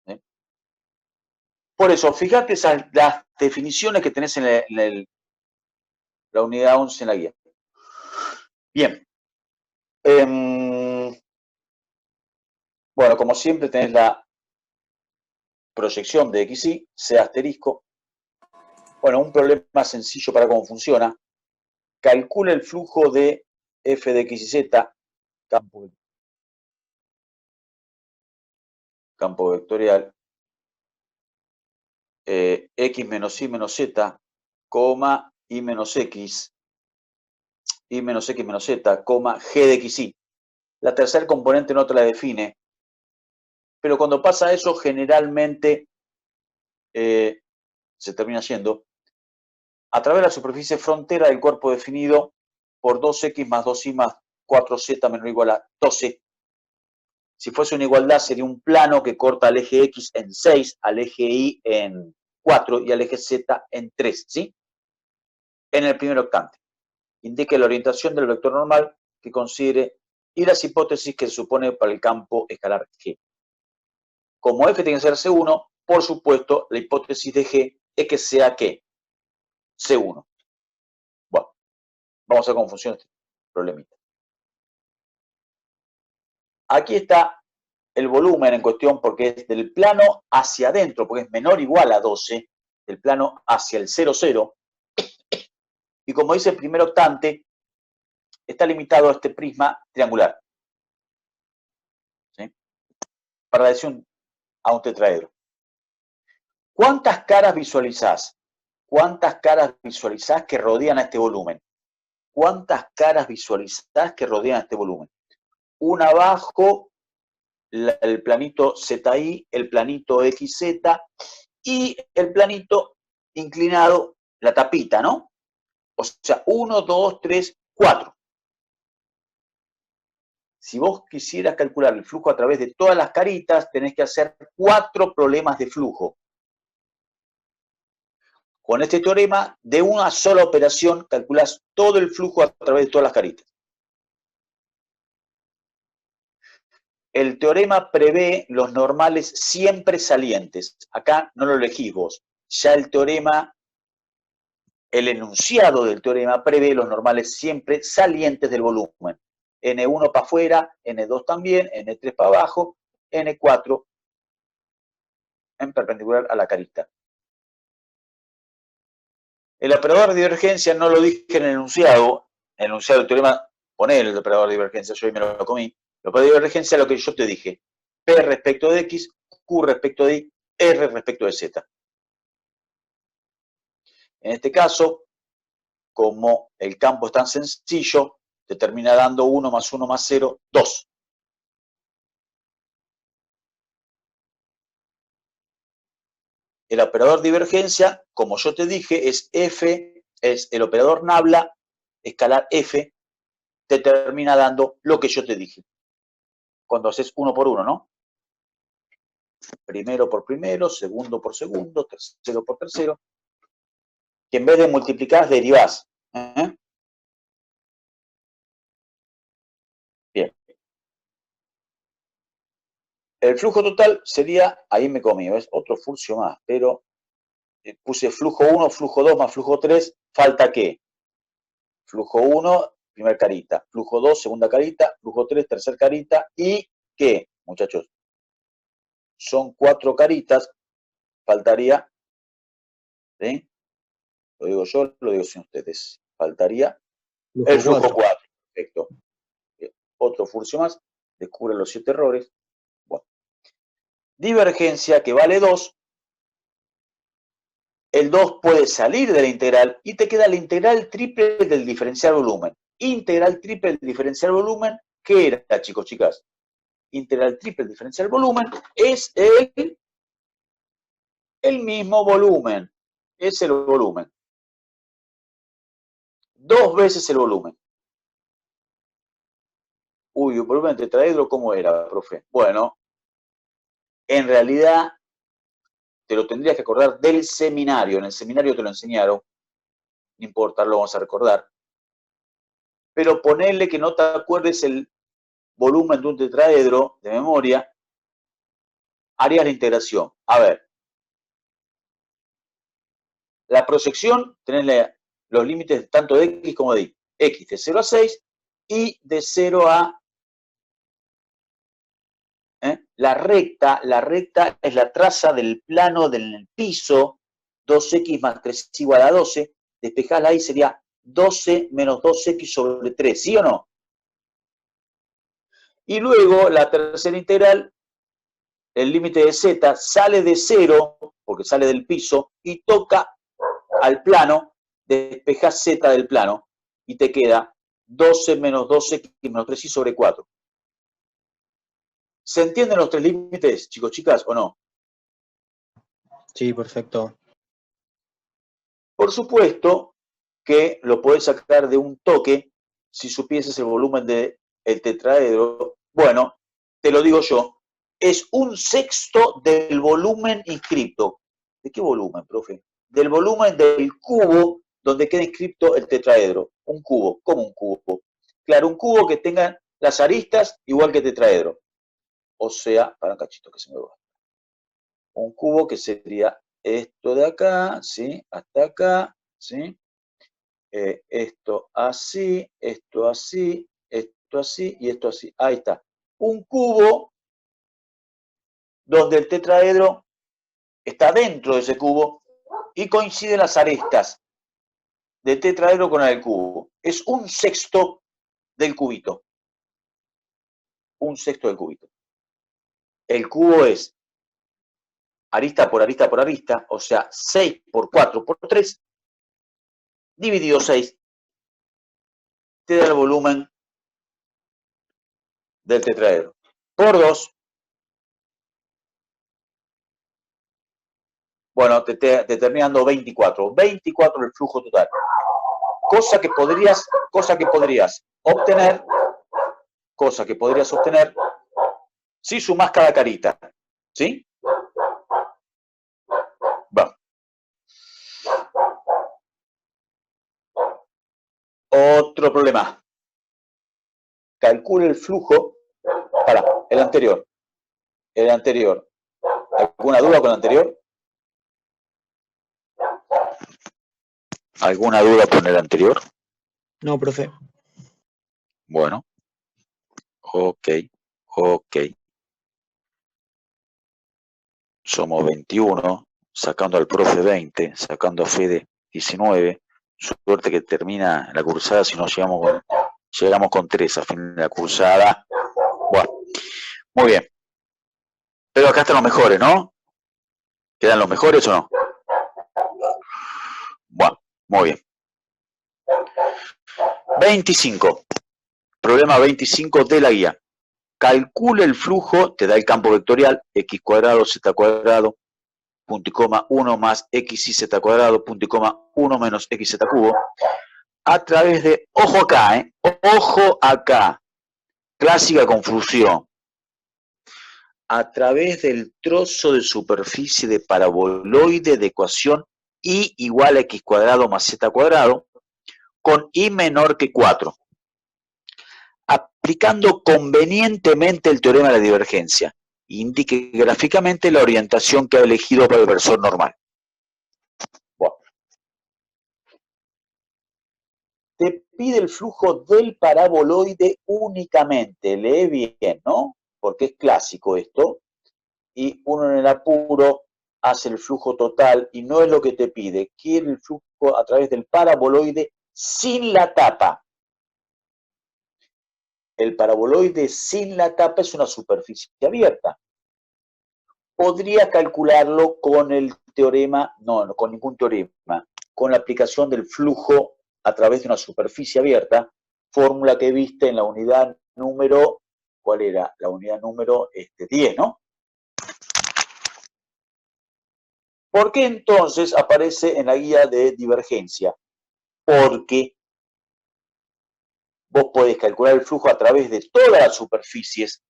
¿Sí? Por eso, fíjate las definiciones que tenés en la unidad 11 en la guía. Bien. Bueno, como siempre tenés la proyección de XY, C asterisco. Bueno, un problema sencillo para cómo funciona. Calcula el flujo de f de x y z, campo vectorial, x menos y menos z, coma y menos x menos z, coma g de xy. La tercera componente no te la define, pero cuando pasa eso generalmente se termina yendo a través de la superficie frontera del cuerpo definido por 2x más 2y más 4z menor o igual a 12. Si fuese una igualdad sería un plano que corta al eje X en 6, al eje Y en 4 y al eje Z en 3, ¿sí? En el primer octante. Indique la orientación del vector normal que considere y las hipótesis que se supone para el campo escalar G. Como F tiene que ser C1, por supuesto, la hipótesis de G es que sea ¿qué? C1. Bueno, vamos a ver cómo funciona este problemita. Aquí está el volumen en cuestión porque es del plano hacia adentro, porque es menor o igual a 12, del plano hacia el 0, 0. Y como dice el primer octante, está limitado a este prisma triangular. ¿Sí? Para decir a un tetraedro. ¿Cuántas caras visualizás? ¿Cuántas caras visualizás que rodean a este volumen? ¿Cuántas caras visualizás que rodean a este volumen? Una abajo, el planito ZI, el planito XZ y el planito inclinado, la tapita, ¿no? O sea, 1, 2, 3, 4. Si vos quisieras calcular el flujo a través de todas las caritas, tenés que hacer 4 problemas de flujo. Con este teorema, de una sola operación, calculás todo el flujo a través de todas las caritas. El teorema prevé los normales siempre salientes. Acá no lo elegís vos. Ya el teorema, el enunciado del teorema prevé los normales siempre salientes del volumen. N1 para afuera, N2 también, N3 para abajo, N4 en perpendicular a la carita. El operador de divergencia no lo dije en el enunciado, enunciado el teorema, poné el operador de divergencia, yo hoy me lo comí. El operador de divergencia es lo que yo te dije. P respecto de X, Q respecto de Y, R respecto de Z. En este caso, como el campo es tan sencillo, te termina dando 1 más 1 más 0, 2. El operador de divergencia, como yo te dije, es F, es el operador nabla, escalar F, te termina dando lo que yo te dije. Cuando haces uno por uno, ¿no? Primero por primero, segundo por segundo, tercero por tercero. Que en vez de multiplicar, derivás. Bien. El flujo total sería, ahí me comí, ¿ves? Otro furcio más, pero puse flujo 1, flujo 2 más flujo 3, ¿falta qué? Flujo 1, primer carita, flujo 2, segunda carita, flujo 3, tercer carita, y ¿qué, muchachos? Son 4 caritas, faltaría, ¿sí? Lo digo yo, lo digo sin ustedes, faltaría el flujo 4, perfecto. Otro furcio más, descubre los 7 errores. Bueno. Divergencia que vale 2, el 2 puede salir de la integral y te queda la integral triple del diferencial volumen. Integral triple del diferencial volumen, ¿qué era, chicos, chicas? Integral triple del diferencial volumen es el mismo volumen. Es el volumen. 2 veces el volumen. Uy, el volumen de tetraedro, ¿cómo era, profe? Bueno, en realidad te lo tendrías que acordar del seminario. En el seminario te lo enseñaron. No importa, lo vamos a recordar. Pero ponerle que no te acuerdes el volumen de un tetraedro de memoria, harías la integración. A ver. La proyección, tenés los límites tanto de X como de Y. X de 0 a 6 y de 0 a... La recta es la traza del plano del piso, 2X más 3 igual a 12. Despejala ahí, sería 12 menos 2X sobre 3, ¿sí o no? Y luego la tercera integral, el límite de Z sale de 0, porque sale del piso, y toca al plano, despejas Z del plano, y te queda 12 menos 2X menos 3Y sobre 4. ¿Se entienden los 3 límites, chicos, chicas, o no? Sí, perfecto. Por supuesto que lo podés sacar de un toque si supieses el volumen del tetraedro. Bueno, te lo digo yo, es 1/6 del volumen inscripto. ¿De qué volumen, profe? Del volumen del cubo donde queda inscripto el tetraedro. Un cubo, ¿cómo un cubo? Claro, un cubo que tenga las aristas igual que tetraedro. O sea, para un cachito que se me va. Un cubo que sería esto de acá, ¿sí? Hasta acá, ¿sí? Esto así, esto así, esto así y esto así. Ahí está. Un cubo donde el tetraedro está dentro de ese cubo y coinciden las aristas del tetraedro con el cubo. Es 1/6 del cubito. 1/6 del cubito. El cubo es arista por arista por arista, o sea, 6 por 4 por 3, dividido 6, te da el volumen del tetraedro. Por 2, bueno, te termina dando 24. 24 el flujo total. Cosa que podrías obtener si sumás cada carita. ¿Sí? Va. Otro problema. Calcule el flujo para el anterior. El anterior. ¿Alguna duda con el anterior? ¿Alguna duda con el anterior? No, profe. Bueno. Ok. Somos 21, sacando al profe 20, sacando a Fede 19. Suerte que termina la cursada, si no llegamos con 3 a fin de la cursada. Bueno, muy bien. Pero acá están los mejores, ¿no? ¿Quedan los mejores o no? Bueno, muy bien. 25. Problema 25 de la guía. Calcula el flujo, te da el campo vectorial, x cuadrado, z cuadrado, punto y coma 1 más x y z cuadrado, punto y coma 1 menos xz cubo, a través de, ojo acá, ojo acá, clásica confusión, a través del trozo de superficie de paraboloide de ecuación y igual a x cuadrado más z cuadrado, con y menor que 4. Aplicando convenientemente el teorema de la divergencia, indique gráficamente la orientación que ha elegido para el versor normal. Bueno. Te pide el flujo del paraboloide únicamente, lee bien, ¿no? Porque es clásico esto, y uno en el apuro hace el flujo total y no es lo que te pide, quiere el flujo a través del paraboloide sin la tapa. El paraboloide sin la tapa es una superficie abierta. Podría calcularlo con el teorema, no con ningún teorema, con la aplicación del flujo a través de una superficie abierta, fórmula que viste en la unidad número, ¿cuál era? La unidad número 10, ¿no? ¿Por qué entonces aparece en la guía de divergencia? Porque vos podés calcular el flujo a través de todas las superficies,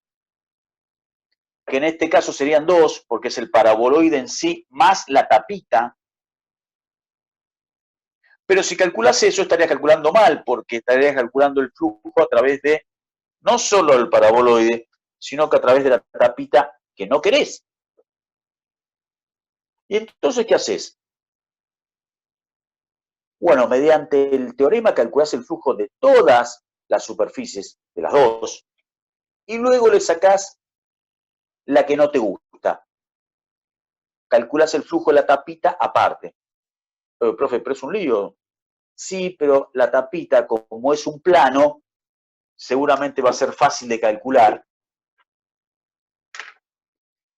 que en este caso serían 2, porque es el paraboloide en sí, más la tapita. Pero si calculas eso, estarías calculando mal, porque estarías calculando el flujo a través de no solo el paraboloide, sino que a través de la tapita que no querés. ¿Y entonces qué haces? Bueno, mediante el teorema calculás el flujo de todas las superficies, de las dos, y luego le sacás la que no te gusta. Calculás el flujo de la tapita aparte. Profe, pero es un lío. Sí, pero la tapita, como es un plano, seguramente va a ser fácil de calcular.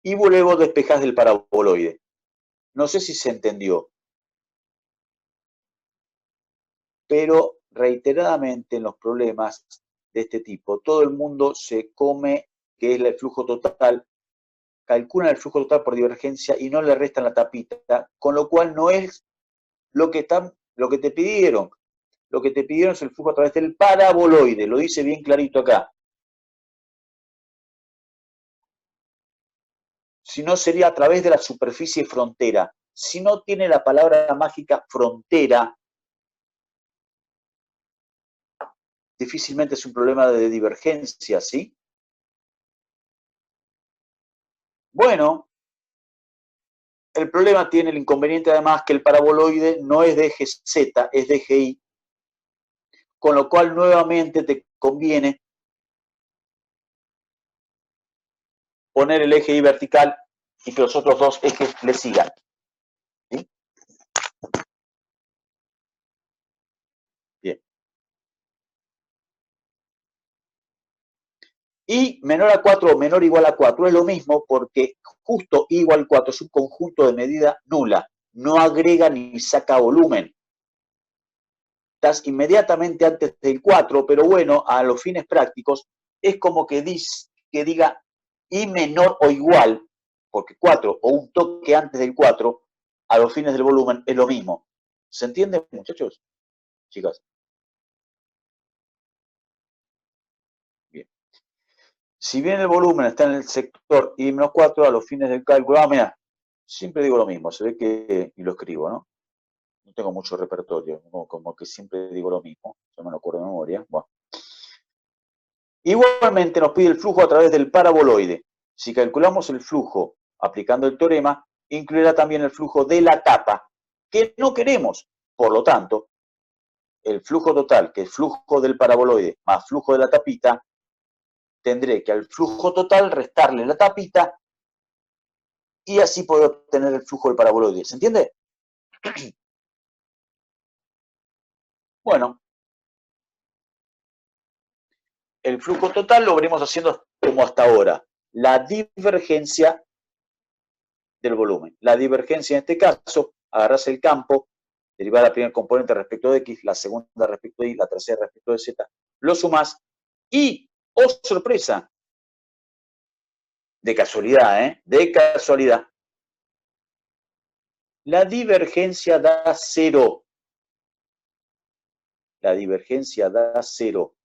Y luego despejás del paraboloide. No sé si se entendió. Pero reiteradamente en los problemas de este tipo, todo el mundo se come que es el flujo total, calculan el flujo total por divergencia y no le restan la tapita, con lo cual no es lo que te pidieron. Lo que te pidieron es el flujo a través del paraboloide, lo dice bien clarito acá. Si no, sería a través de la superficie frontera. Si no tiene la palabra mágica frontera, difícilmente es un problema de divergencia, ¿sí? Bueno, el problema tiene el inconveniente además que el paraboloide no es de eje Z, es de eje Y, con lo cual nuevamente te conviene poner el eje Y vertical y que los otros dos ejes le sigan. ¿Sí? Bien. Y menor a 4 o menor o igual a 4 es lo mismo porque justo I igual 4 es un conjunto de medida nula. No agrega ni saca volumen. Estás inmediatamente antes del 4, pero bueno, a los fines prácticos es como que diga I menor o igual, porque 4 o un toque antes del 4, a los fines del volumen es lo mismo. ¿Se entiende, muchachos? Chicas. Bien. Si bien el volumen está en el sector I menos 4, a los fines del cálculo, mira, siempre digo lo mismo, se ve que, y lo escribo, ¿no? No tengo mucho repertorio, como que siempre digo lo mismo, yo me lo acuerdo de memoria. Bueno. Igualmente nos pide el flujo a través del paraboloide. Si calculamos el flujo aplicando el teorema, incluirá también el flujo de la tapa, que no queremos. Por lo tanto, el flujo total, que es flujo del paraboloide más flujo de la tapita, tendré que al flujo total restarle la tapita y así poder obtener el flujo del paraboloide. ¿Se entiende? Bueno, el flujo total lo venimos haciendo como hasta ahora. La divergencia del volumen. La divergencia en este caso, agarras el campo, derivada la primera componente respecto de X, la segunda respecto de Y, la tercera respecto de Z, lo sumás y, oh sorpresa, de casualidad, de casualidad, la divergencia da 0. La divergencia da 0.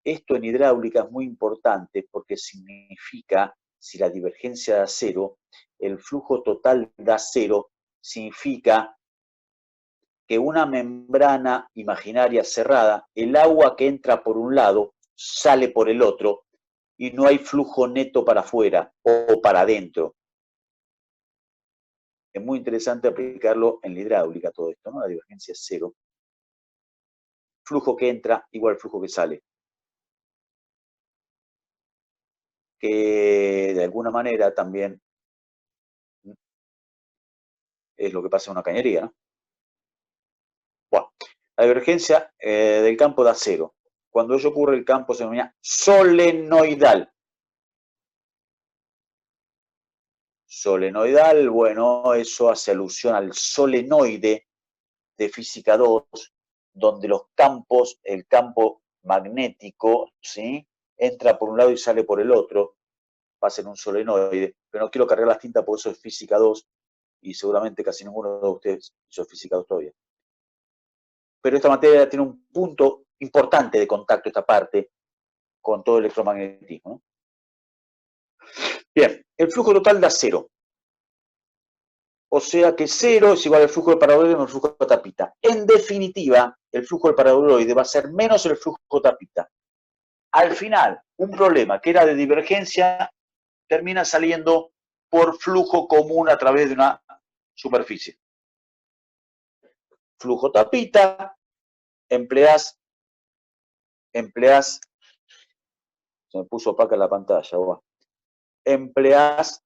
Esto en hidráulica es muy importante porque significa, si la divergencia da 0, el flujo total da 0, significa que una membrana imaginaria cerrada, el agua que entra por un lado sale por el otro y no hay flujo neto para afuera o para adentro. Es muy interesante aplicarlo en la hidráulica todo esto, ¿no? La divergencia es 0. Flujo que entra igual al flujo que sale. Que de alguna manera también es lo que pasa en una cañería, ¿no? Bueno, la divergencia del campo da 0. Cuando ello ocurre, el campo se denomina solenoidal. Solenoidal, bueno, eso hace alusión al solenoide de física 2, donde los campos, el campo magnético, ¿sí?, entra por un lado y sale por el otro, pasa en un solenoide, pero no quiero cargar las tintas porque eso es física 2, y seguramente casi ninguno de ustedes hizo física 2 todavía. Pero esta materia tiene un punto importante de contacto, esta parte, con todo el electromagnetismo, ¿no? Bien, el flujo total da 0. O sea que 0 es igual al flujo del paraboloide menos el flujo de tapita. En definitiva, el flujo del paraboloide va a ser menos el flujo de tapita. Al final, un problema que era de divergencia termina saliendo por flujo común a través de una superficie. Flujo tapita, empleás, se me puso opaca la pantalla, empleás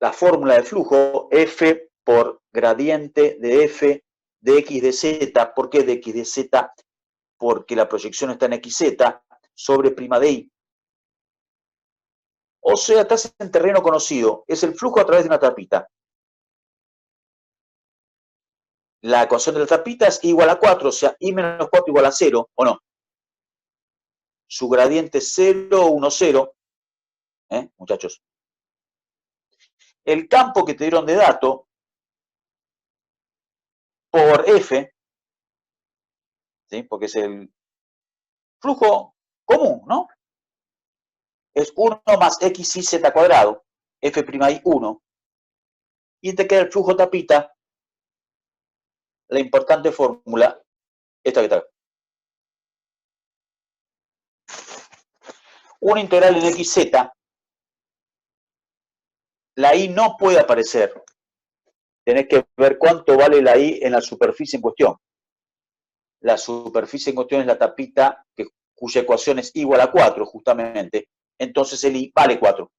la fórmula de flujo, F por gradiente de F de X de Z. ¿Por qué de X de Z? Porque la proyección está en XZ sobre prima de Y. O sea, estás en terreno conocido, es el flujo a través de una tapita. La ecuación de la tapita es igual a 4, o sea, I menos 4 igual a 0, ¿o no? Su gradiente es 0, 1, 0, muchachos. El campo que te dieron de dato por F, ¿sí?, porque es el flujo común, ¿no? Es 1 más xy z cuadrado, F'I 1, y te queda el flujo tapita, la importante fórmula, esta que está acá. Una integral en xz, la I no puede aparecer. Tenés que ver cuánto vale la I en la superficie en cuestión. La superficie en cuestión es la tapita cuya ecuación es igual a 4, justamente. Entonces el I vale 4.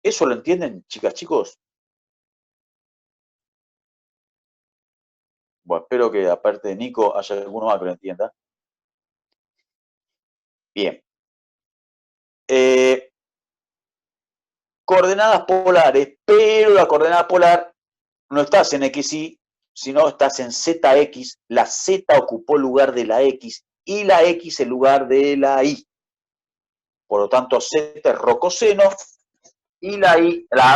¿Eso lo entienden, chicas, chicos? Bueno, espero que aparte de Nico haya alguno más que lo entienda. Bien. Coordenadas polares, pero la coordenada polar no estás en XY, sino estás en ZX. La Z ocupó el lugar de la X y la X el lugar de la Y. Por lo tanto, Z es rho-coseno y la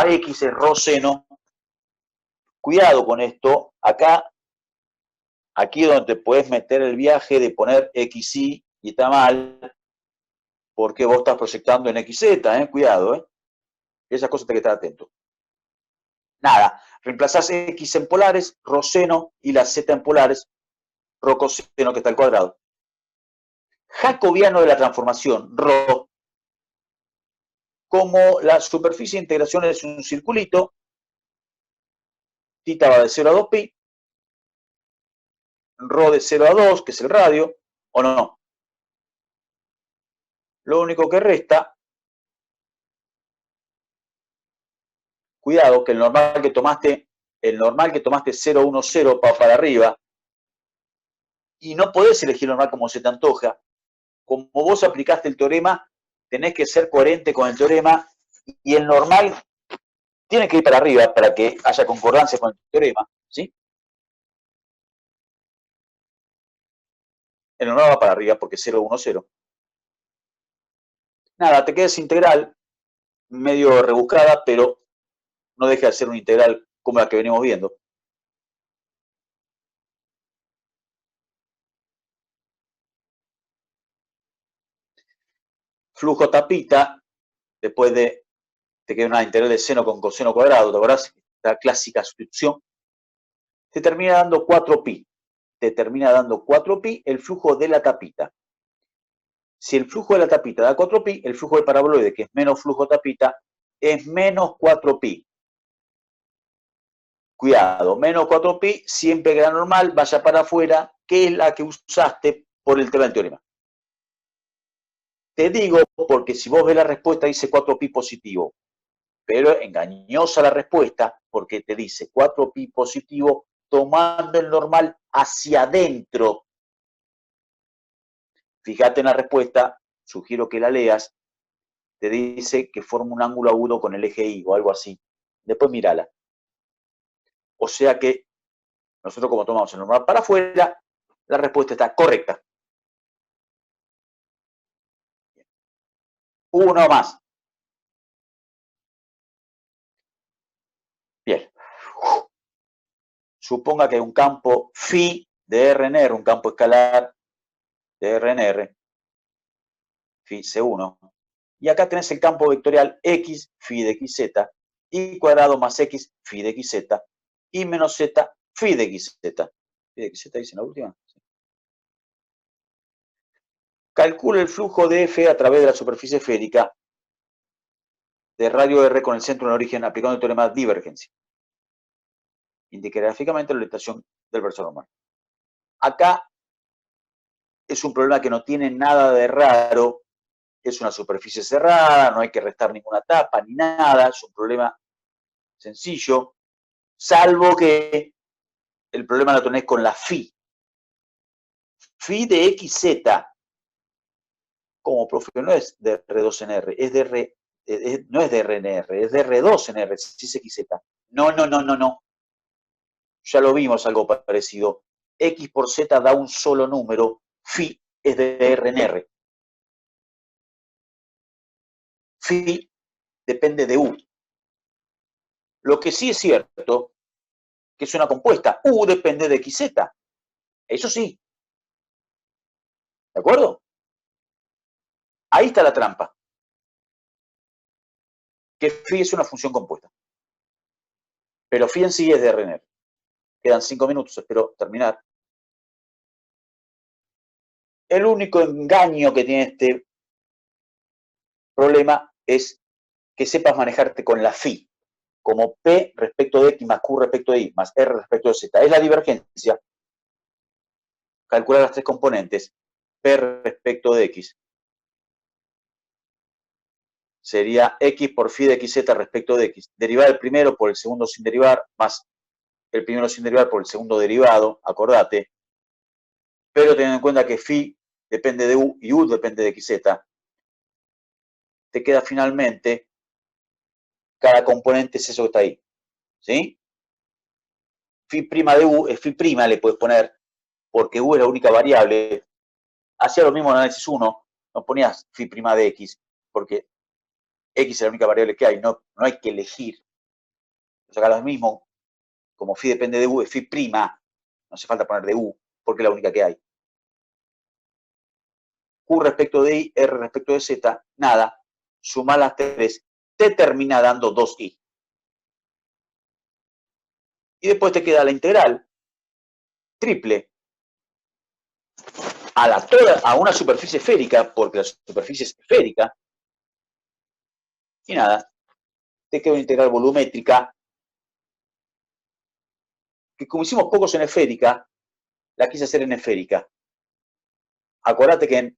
X es rho-seno. Cuidado con esto. Acá, aquí es donde te puedes meter el viaje de poner XY y está mal, porque vos estás proyectando en XZ, cuidado, Esas cosas hay que estar atento. Nada, reemplazás X en polares, rho-seno, y la Z en polares, rho-coseno, que está al cuadrado. Jacobiano de la transformación, rho, como la superficie de integración es un circulito, θ va de 0 a 2pi, rho de 0 a 2, que es el radio, ¿o no? Lo único que resta, cuidado, que el normal que tomaste el normal que tomaste 0, 1, 0 para arriba, y no podés elegir el normal como se te antoja. Como vos aplicaste el teorema, tenés que ser coherente con el teorema, y el normal tiene que ir para arriba para que haya concordancia con el teorema, ¿sí? El normal va para arriba porque 0, 1, 0. Nada, te queda esa integral medio rebuscada, pero no deja de ser una integral como la que venimos viendo. Flujo tapita, después te queda una integral de seno con coseno cuadrado, ¿te acordás? La clásica sustitución. Te termina dando 4pi. Te termina dando 4pi el flujo de la tapita. Si el flujo de la tapita da 4pi, el flujo del paraboloide, que es menos flujo tapita, es menos 4pi. Cuidado, menos 4pi, siempre que la normal vaya para afuera, que es la que usaste por el tema del teorema. Te digo porque si vos ves la respuesta dice 4pi positivo, pero engañosa la respuesta porque te dice 4pi positivo tomando el normal hacia adentro. Fíjate en la respuesta, sugiero que la leas, te dice que forma un ángulo agudo con el eje Y o algo así. Después mírala. O sea que nosotros como tomamos el normal para afuera, la respuesta está correcta. Uno más. Bien. Suponga que hay un campo phi de RNR, un campo escalar de RNR, phi C1. Y acá tenés el campo vectorial x phi de xz, y cuadrado más x phi de xz, y menos z phi de xz. ¿Phi de xz dice en la última? Sí. Calcula el flujo de F a través de la superficie esférica de radio R con el centro en origen aplicando el teorema de divergencia. Indique gráficamente la orientación del versor normal. Acá es un problema que no tiene nada de raro, es una superficie cerrada, no hay que restar ninguna tapa ni nada, es un problema sencillo, salvo que el problema lo tenés con la phi. Phi de xz, como profe, no es de R2 en R, es de R, no es de R en R, es de R2 en R, si es xz. No. Ya lo vimos algo parecido. X por Z da un solo número, phi es de R en R. Phi depende de U. Lo que sí es cierto, que es una compuesta. U depende de XZ. Eso sí. ¿De acuerdo? Ahí está la trampa. Que phi es una función compuesta. Pero phi en sí es de R en R. Quedan 5 minutos, espero terminar. El único engaño que tiene este problema es que sepas manejarte con la phi, como P respecto de X más Q respecto de Y más R respecto de Z. Es la divergencia. Calcular las tres componentes. P respecto de X sería X por phi de XZ respecto de X. Derivar el primero por el segundo sin derivar, más el primero sin derivar por el segundo derivado, acordate. Pero teniendo en cuenta que phi depende de U y U depende de XZ, te queda finalmente cada componente es eso que está ahí. ¿Sí? Phi prima de U es phi prima, le puedes poner, porque U es la única variable. Hacía lo mismo en análisis 1, no ponías phi prima de X, porque X es la única variable que hay, no hay que elegir. O sea, lo mismo, como phi depende de U, es phi prima, no hace falta poner de U, porque es la única que hay. Q respecto de Y, R respecto de Z, nada, suma las tres, te termina dando 2i. Y después te queda la integral triple a una superficie esférica, porque la superficie es esférica, y nada, te queda una integral volumétrica, que como hicimos pocos en esférica, la quise hacer en esférica. Acordate que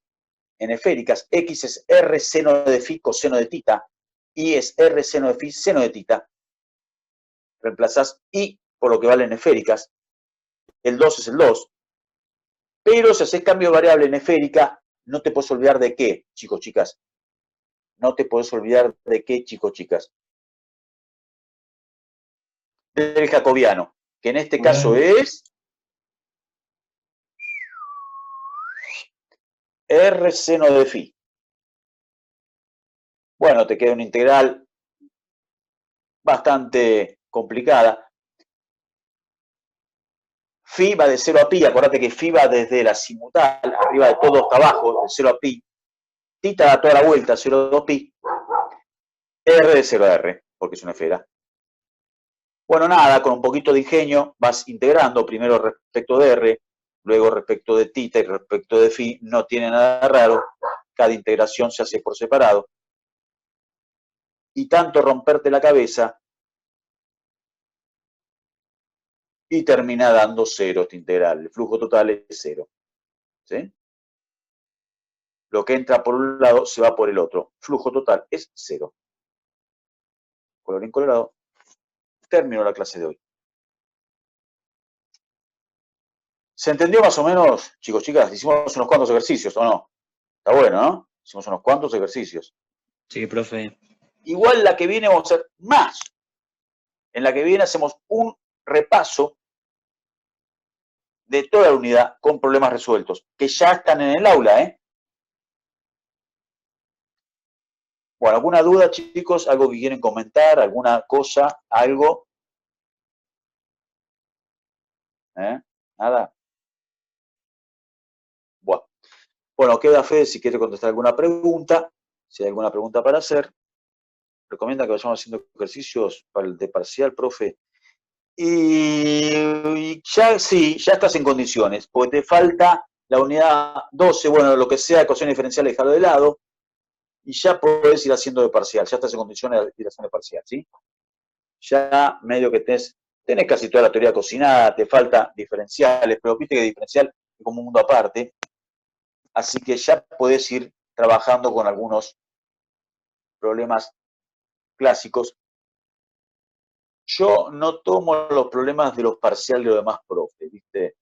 en esféricas, X es R seno de phi coseno de tita, Y es R seno de phi seno de tita. Reemplazás Y por lo que valen esféricas. El 2 es el 2. Pero si haces cambio de variable en esférica, no te puedes olvidar de qué, chicos, chicas. No te puedes olvidar de qué, chicos, chicas. Del jacobiano, que en este caso es R seno de phi. Bueno, te queda una integral bastante complicada. Phi va de 0 a pi, acordate que phi va desde la azimutal, arriba de todo hasta abajo, de 0 a pi. Tita da toda la vuelta, 0 a 2 pi. R de 0 a R, porque es una esfera. Bueno, nada, con un poquito de ingenio vas integrando, primero respecto de R, luego respecto de tita y respecto de phi, no tiene nada raro, cada integración se hace por separado. Y tanto romperte la cabeza y termina dando 0 esta integral. El flujo total es 0. ¿Sí? Lo que entra por un lado se va por el otro. Flujo total es 0. Colorín colorado. Termino la clase de hoy. ¿Se entendió más o menos, chicos, chicas? Hicimos unos cuantos ejercicios, ¿o no? Está bueno, ¿no? Hicimos unos cuantos ejercicios. Sí, profe. Igual la que viene vamos a hacer más. En la que viene hacemos un repaso de toda la unidad con problemas resueltos, que ya están en el aula, ¿eh? Bueno, ¿alguna duda, chicos? ¿Algo que quieren comentar? ¿Alguna cosa? ¿Algo? ¿Nada? Bueno, queda Fede si quiere contestar alguna pregunta. Si hay alguna pregunta para hacer. Recomienda que vayamos haciendo ejercicios para el de parcial, profe. Y ya sí, ya estás en condiciones, porque te falta la unidad 12, bueno, lo que sea, ecuación diferencial, dejarlo de lado, y ya podés ir haciendo de parcial, ya estás en condiciones de ir haciendo de parcial, ¿sí? Ya medio que tenés casi toda la teoría cocinada, te falta diferenciales, pero viste que diferencial es como un mundo aparte, así que ya podés ir trabajando con algunos problemas clásicos. Yo no tomo los problemas de los parciales de los demás profes, ¿viste?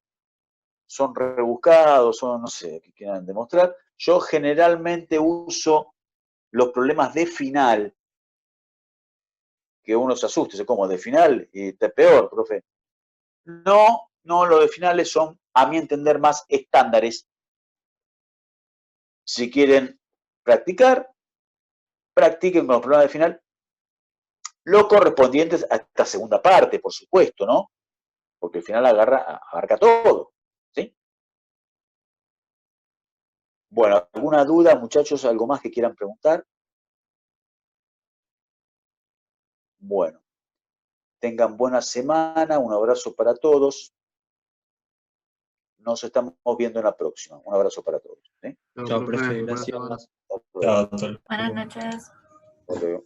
Son rebuscados, son, no sé, qué quieran demostrar. Yo generalmente uso los problemas de final, que uno se asuste, como de final, y está peor, profe. No, los de finales son, a mi entender, más estándares. Si quieren practicar, practiquen con los problemas de final, lo correspondientes a esta segunda parte, por supuesto, ¿no? Porque el final abarca todo, ¿sí? Bueno, ¿alguna duda, muchachos? ¿Algo más que quieran preguntar? Bueno, tengan buena semana, un abrazo para todos. Nos estamos viendo en la próxima. Un abrazo para todos. ¿Sí? Chao, profe. Gracias. Buenas noches. Hasta luego.